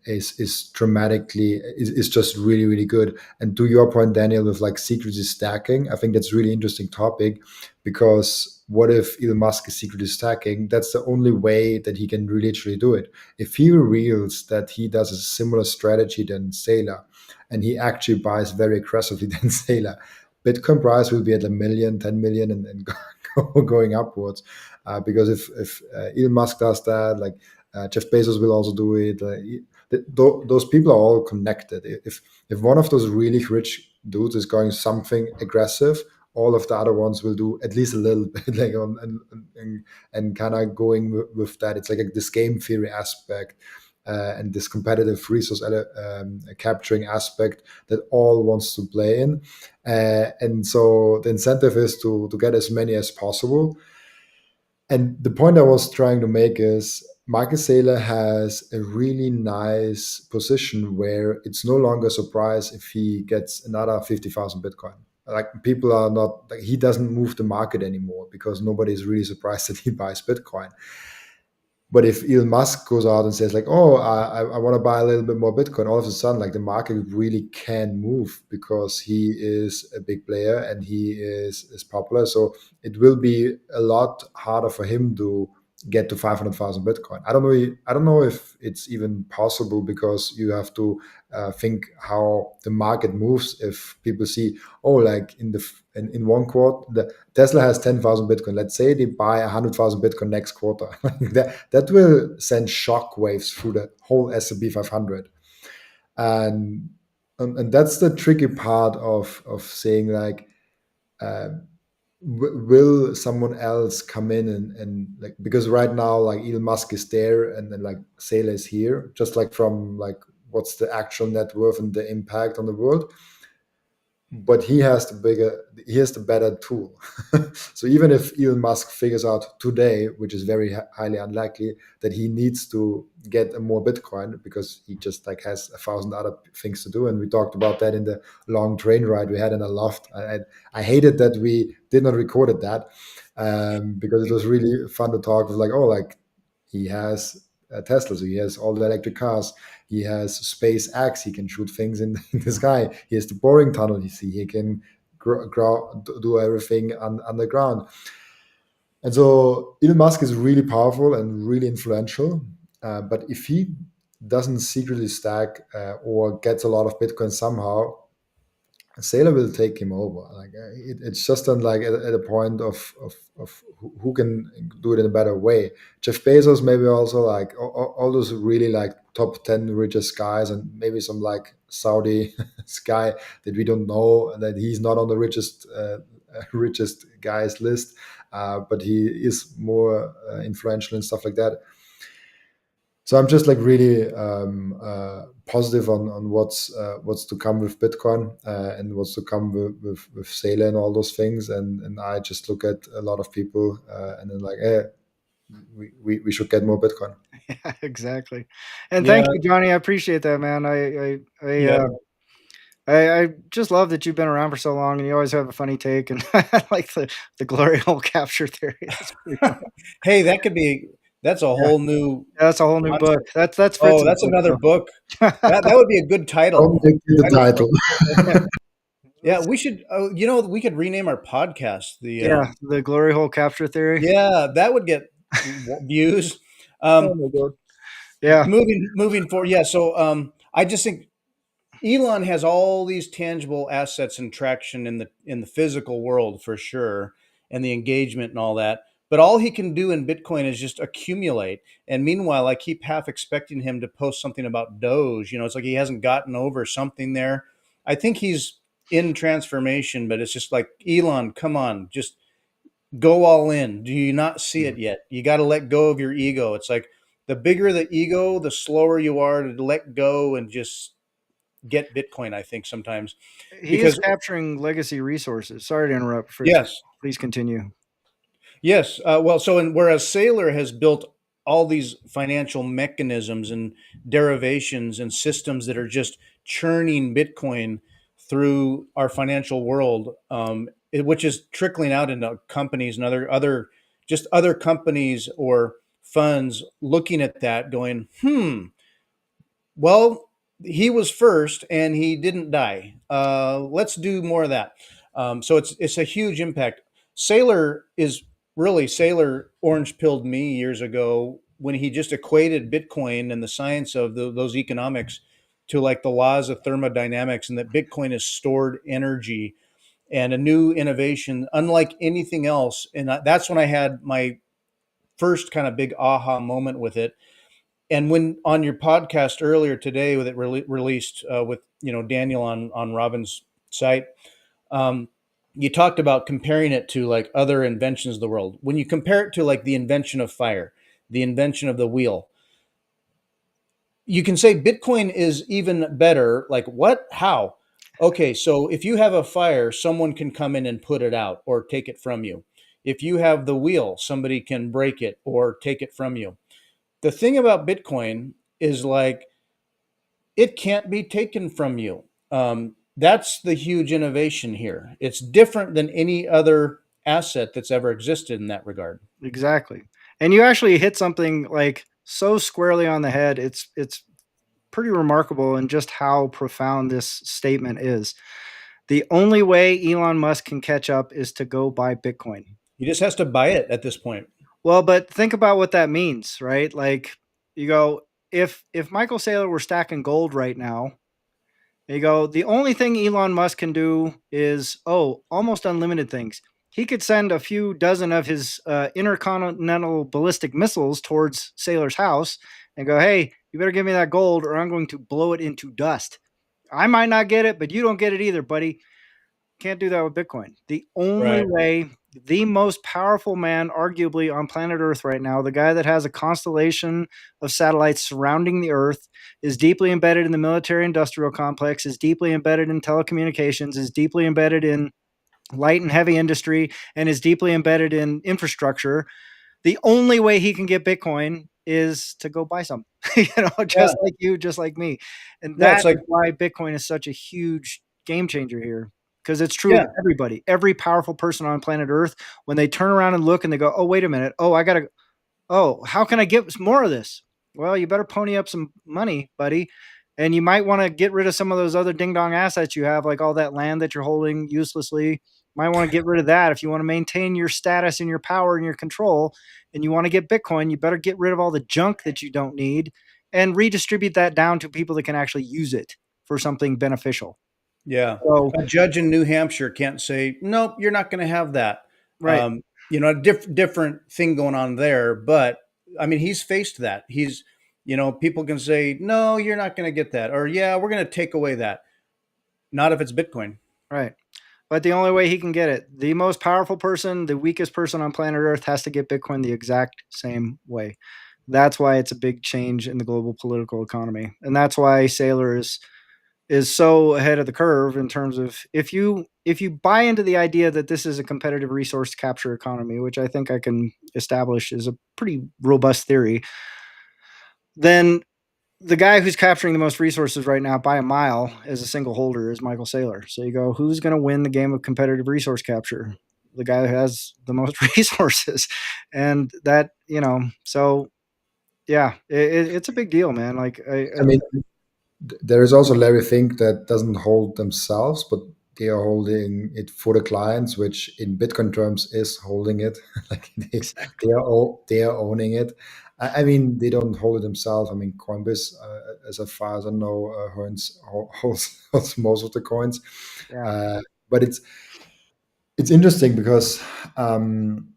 is dramatically is just really good. And to your point, Daniel, with like secretly stacking, I think that's a really interesting topic, because what if Elon Musk is secretly stacking? That's the only way that he can really literally do it. If he reveals that he does a similar strategy than Saylor, and he actually buys very aggressively than Saylor, Bitcoin price will be at 1 million, 10 million, and going upwards. Because if Elon Musk does that, like Jeff Bezos will also do it. Those people are all connected. If one of those really rich dudes is going something aggressive, all of the other ones will do at least a little bit, like and kind of going with that. It's like this game theory aspect. And this competitive resource capturing aspect that all wants to play in. And so the incentive is to get as many as possible. And the point I was trying to make is Michael Saylor has a really nice position where it's no longer a surprise if he gets another 50,000 Bitcoin. Like people are not, like, he doesn't move the market anymore because nobody is really surprised that he buys Bitcoin. But if Elon Musk goes out and says like, oh, I want to buy a little bit more Bitcoin, all of a sudden, like the market really can move because he is a big player and he is popular. So it will be a lot harder for him to get to 500,000 Bitcoin. I don't know if it's even possible, because you have to think how the market moves. If people see, oh, like in one quarter, the Tesla has 10,000 Bitcoin. Let's say they buy 100,000 Bitcoin next quarter. that will send shock waves through the whole S&P 500. And that's the tricky part of saying like, will someone else come in and like, because right now like Elon Musk is there and then like Saylor is here, just like from like what's the actual net worth and the impact on the world. but he has the better tool. So even if Elon Musk figures out today, which is very highly unlikely, that he needs to get more Bitcoin because he just like has 1,000 other things to do, and we talked about that in the long train ride we had in a loft. I hated that we did not recorded that, because it was really fun to talk. It was like, oh, like he has a Tesla, so he has all the electric cars. He has SpaceX. He can shoot things in the sky. He has the boring tunnel. You see, he can do everything underground. And so Elon Musk is really powerful and really influential. But if he doesn't secretly stack or gets a lot of Bitcoin somehow, Sailor will take him over. Like it's just like at a point of who can do it in a better way. Jeff Bezos, maybe also like all those really like top 10 richest guys, and maybe some like Saudi guy that we don't know, and that he's not on the richest guys list, but he is more influential and stuff like that. So I'm just like really positive on what's to come with Bitcoin, and what's to come with Sailor and all those things, and I just look at a lot of people, and then like, hey, we should get more Bitcoin. Yeah, exactly. And thank you, Johnny. I appreciate that, man. I just love that you've been around for so long, and you always have a funny take, and I like the glory hole capture theory. That's pretty fun. Hey, that's a whole new. That's a whole new book. That's Fritz's Oh, that's another book. That would be a good title. Don't make it the title. Yeah, we should. We could rename our podcast the glory hole capture theory. Yeah, that would get views. Oh my God. Yeah. Moving forward. Yeah. So I just think Elon has all these tangible assets and traction in the physical world for sure, and the engagement and all that. But all he can do in Bitcoin is just accumulate. And meanwhile, I keep half expecting him to post something about Doge. It's like he hasn't gotten over something there. I think he's in transformation, but it's just like, Elon, come on, just go all in. Do you not see it yet? You got to let go of your ego. It's like the bigger the ego, the slower you are to let go and just get Bitcoin, I think sometimes. He is capturing legacy resources. Sorry to interrupt, Fritz. Yes. Please continue. Yes. Whereas Saylor has built all these financial mechanisms and derivations and systems that are just churning Bitcoin through our financial world, which is trickling out into companies and other companies or funds looking at that going, well, he was first and he didn't die. Let's do more of that. So it's a huge impact. Saylor orange pilled me years ago when he just equated Bitcoin and the science of those economics to like the laws of thermodynamics, and that Bitcoin is stored energy and a new innovation unlike anything else. And that's when I had my first kind of big aha moment with it. And when on your podcast earlier today, with it released with Daniel on Robin's site, you talked about comparing it to like other inventions of the world. When you compare it to like the invention of fire, the invention of the wheel, you can say Bitcoin is even better. Like what? How? Okay, so if you have a fire, someone can come in and put it out or take it from you. If you have the wheel, somebody can break it or take it from you. The thing about Bitcoin is like it can't be taken from you. That's the huge innovation here. It's different than any other asset that's ever existed in that regard. Exactly. And you actually hit something like so squarely on the head. It's pretty remarkable in just how profound this statement is. The only way Elon Musk can catch up is to go buy Bitcoin. He just has to buy it at this point. Well, but think about what that means, right? Like you go, if Michael Saylor were stacking gold right now, you go, the only thing Elon Musk can do is, almost unlimited things. He could send a few dozen of his intercontinental ballistic missiles towards Saylor's house and go, hey, you better give me that gold or I'm going to blow it into dust. I might not get it, but you don't get it either, buddy. Can't do that with Bitcoin. The only way the most powerful man, arguably, on planet Earth right now, the guy that has a constellation of satellites surrounding the Earth, is deeply embedded in the military industrial complex, is deeply embedded in telecommunications, is deeply embedded in light and heavy industry, and is deeply embedded in infrastructure. The only way he can get Bitcoin is to go buy some, Yeah. just like you, just like me. And No, that it's like, is why Bitcoin is such a huge game changer here. Because it's true yeah, of everybody, every powerful person on planet Earth, when they turn around and look and they go, oh, wait a minute. Oh, how can I get more of this? Well, you better pony up some money, buddy. And you might want to get rid of some of those other ding dong assets you have, like all that land that you're holding uselessly. Might want to get rid of that. If you want to maintain your status and your power and your control, and you want to get Bitcoin, you better get rid of all the junk that you don't need and redistribute that down to people that can actually use it for something beneficial. yeah. So, A judge in New Hampshire can't say, nope, you're not going to have that. right, A different thing going on there. But I mean, he's faced that. People can say, no, you're not going to get that. Or, yeah, we're going to take away that. Not if it's Bitcoin. right. But the only way he can get it, the most powerful person, the weakest person on planet Earth has to get Bitcoin the exact same way. That's why it's a big change in the global political economy. And that's why Saylor is so ahead of the curve in terms of if you buy into the idea that this is a competitive resource capture economy, which I think I can establish is a pretty robust theory, then the guy who's capturing the most resources right now by a mile as a single holder is Michael Saylor. So you go, who's going to win the game of competitive resource capture? The guy who has the most resources. And that, so yeah, it's a big deal, man. Like, I mean, there is also Larry Fink that doesn't hold themselves, but they are holding it for the clients, which in Bitcoin terms is holding it. Like exactly. they are owning it. I mean, they don't hold it themselves. I mean, Coinbase, as far as I know, holds most of the coins. Yeah. Uh, but it's interesting because when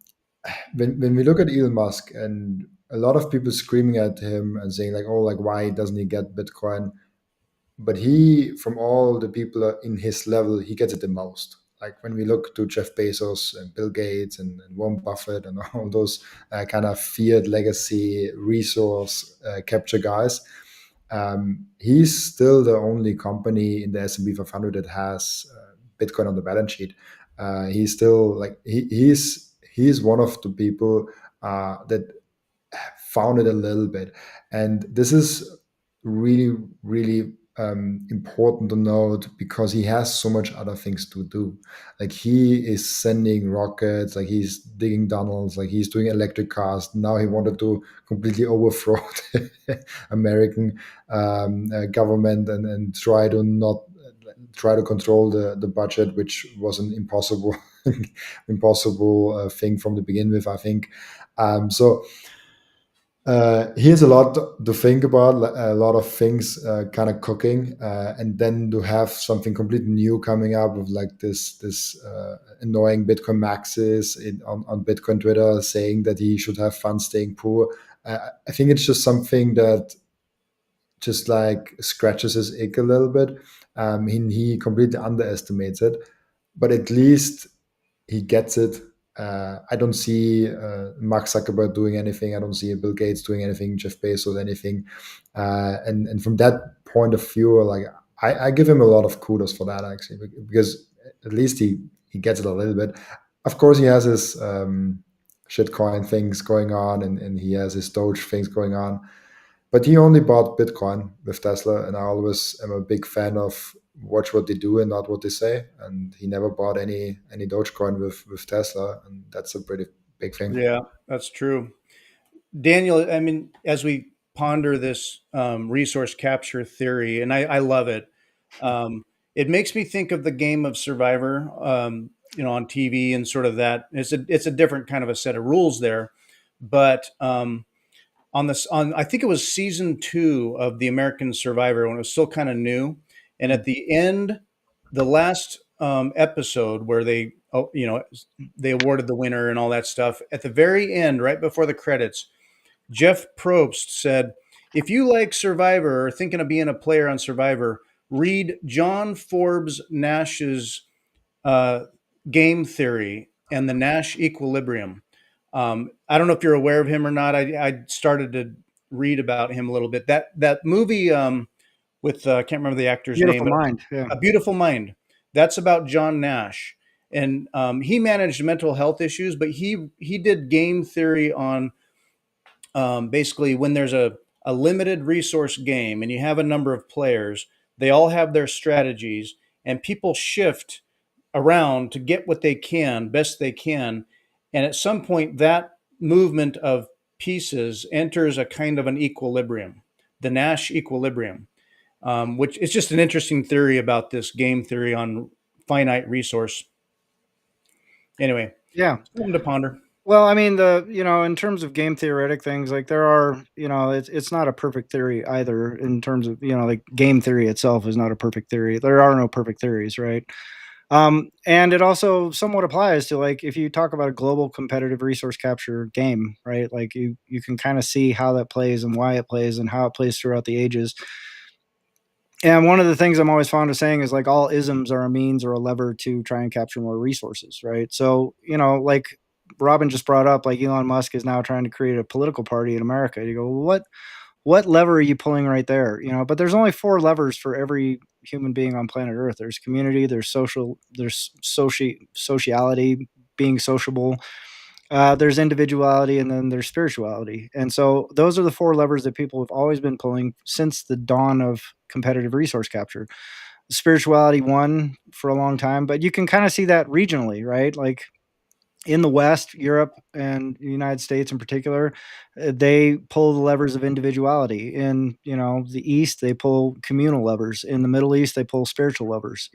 we look at Elon Musk and a lot of people screaming at him and saying like, oh, like why doesn't he get Bitcoin? But he, from all the people in his level, he gets it the most. Like when we look to Jeff Bezos and Bill Gates and Warren Buffett and all those kind of fiat legacy resource capture guys, he's still the only company in the S&P 500 that has Bitcoin on the balance sheet. He's still like he's one of the people that found it a little bit, and this is really really important to note because he has so much other things to do. Like he is sending rockets, like he's digging tunnels, like he's doing electric cars. Now he wanted to completely overthrow the American government and try to control the budget, which was an impossible thing from the begin with, I think. So here's a lot to think about, a lot of things kind of cooking, and then to have something completely new coming up with like this annoying Bitcoin maxis on Bitcoin Twitter saying that he should have fun staying poor. I think it's just something that just like scratches his ick a little bit. He completely underestimates it, but at least he gets it. I don't see Mark Zuckerberg doing anything. I don't see Bill Gates doing anything, Jeff Bezos anything. And from that point of view, like I give him a lot of kudos for that actually, because at least he gets it a little bit. Of course, he has his shitcoin things going on, and he has his Doge things going on. But he only bought Bitcoin with Tesla, and I always am a big fan of watch what they do and not what they say. And he never bought any Dogecoin with Tesla, and that's a pretty big thing. Yeah, that's true. Daniel, I mean, as we ponder this resource capture theory, and I love it, it makes me think of the game of Survivor, on TV and sort of that. It's a different kind of a set of rules there, but on I think it was season 2 of the American Survivor when it was still kind of new, and at the end, the last episode where they awarded the winner and all that stuff. At the very end, right before the credits, Jeff Probst said, if you like Survivor or thinking of being a player on Survivor, read John Forbes Nash's game theory and the Nash equilibrium. I don't know if you're aware of him or not. I started to read about him a little bit. That movie with I can't remember the actor's Beautiful name. Mind. Yeah. A Beautiful Mind. That's about John Nash, and he managed mental health issues, but he did game theory on basically when there's a limited resource game and you have a number of players, they all have their strategies, and people shift around to get what they can, best they can. And at some point, that movement of pieces enters a kind of an equilibrium, the Nash equilibrium, which is just an interesting theory about this game theory on finite resource. Anyway, Yeah. something to ponder. Well, I mean, in terms of game theoretic things, like there are, it's not a perfect theory either in terms of, like game theory itself is not a perfect theory. There are no perfect theories, right? And it also somewhat applies to like if you talk about a global competitive resource capture game, right? Like you can kind of see how that plays and why it plays and how it plays throughout the ages. And one of the things I'm always fond of saying is like all isms are a means or a lever to try and capture more resources, right? So, like Robin just brought up, like Elon Musk is now trying to create a political party in America. You go, well, what lever are you pulling right there? But there's only 4 levers for every human being on planet Earth. There's community, there's sociality, being sociable, there's individuality, and then there's spirituality. And so those are the 4 levers that people have always been pulling since the dawn of competitive resource capture. Spirituality won for a long time, but you can kind of see that regionally, right? Like in the West, Europe, and the United States in particular, they pull the levers of individuality. In the East, they pull communal levers. In the Middle East, they pull spiritual levers.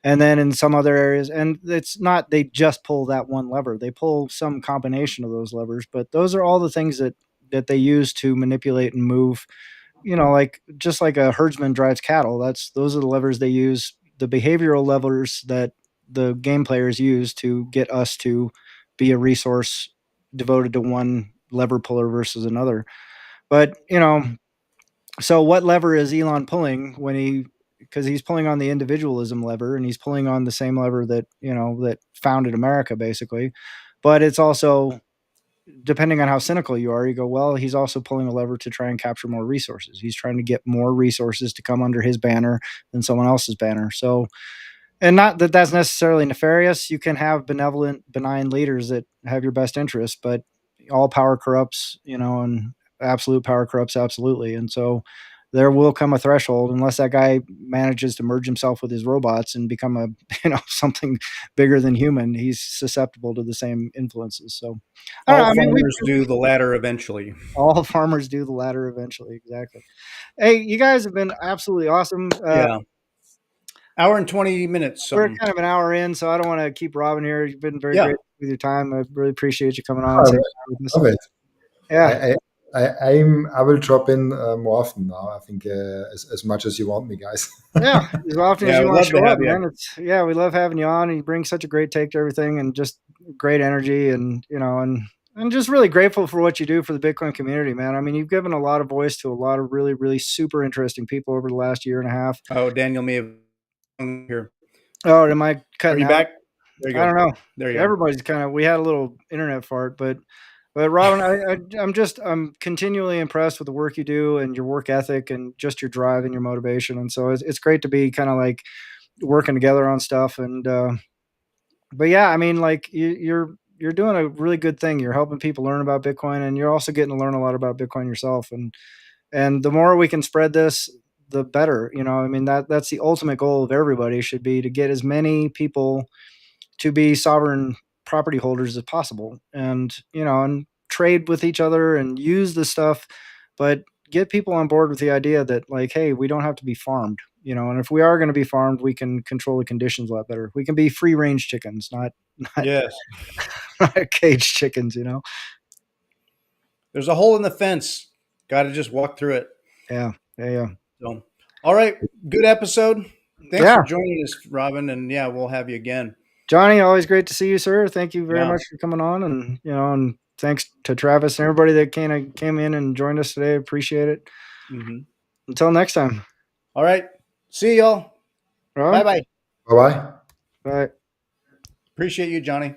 And then in some other areas, and it's not they just pull that one lever; they pull some combination of those levers. But those are all the things that they use to manipulate and move. Like just like a herdsman drives cattle. Those are the levers they use. The behavioral levers that the game players use to get us to be a resource devoted to one lever puller versus another. But, so what lever is Elon pulling because he's pulling on the individualism lever, and he's pulling on the same lever that, that founded America basically. But it's also, depending on how cynical you are, you go, well, he's also pulling a lever to try and capture more resources. He's trying to get more resources to come under his banner than someone else's banner. So, and not that that's necessarily nefarious. You can have benevolent, benign leaders that have your best interests, but all power corrupts, and absolute power corrupts absolutely. And so there will come a threshold unless that guy manages to merge himself with his robots and become a, something bigger than human. He's susceptible to the same influences. So I don't know, Farmers do the latter eventually. all farmers do the latter eventually. Exactly. Hey, you guys have been absolutely awesome. Yeah. Hour and 20 minutes. We're kind of an hour in, so I don't want to keep Robin here. You've been very great with your time. I really appreciate you coming on. Love it. Yeah. I will drop in more often now. I think as much as you want me, guys. Yeah, as often as you want to show up, man. You. We love having you on. And you bring such a great take to everything, and just great energy, and and just really grateful for what you do for the Bitcoin community, man. I mean, you've given a lot of voice to a lot of really, really super interesting people over the last year and a half. Oh, Daniel may have here. Oh, am I cutting Are you out? back? There you go. I don't know. There you Everybody's kind of. We had a little internet fart, but Robin, I'm continually impressed with the work you do and your work ethic and just your drive and your motivation. And so it's great to be kind of like working together on stuff. And but yeah, I mean, like you're doing a really good thing. You're helping people learn about Bitcoin, and you're also getting to learn a lot about Bitcoin yourself. And the more we can spread this, the better. I mean, that's the ultimate goal of everybody should be to get as many people to be sovereign property holders as possible, and and trade with each other and use the stuff, but get people on board with the idea that like, hey, we don't have to be farmed, and if we are going to be farmed, we can control the conditions a lot better. We can be free range chickens, not yes, not caged chickens. There's a hole in the fence. Got to just walk through it. Yeah. So, all right, good episode. Thanks for joining us, Robin, and we'll have you again. Johnny, always great to see you, sir. Thank you very much for coming on, and and thanks to Travis and everybody that came in and joined us today. Appreciate it. Mm-hmm. Until next time. All right. See y'all. Bye-bye. Bye-bye. Bye. Appreciate you, Johnny.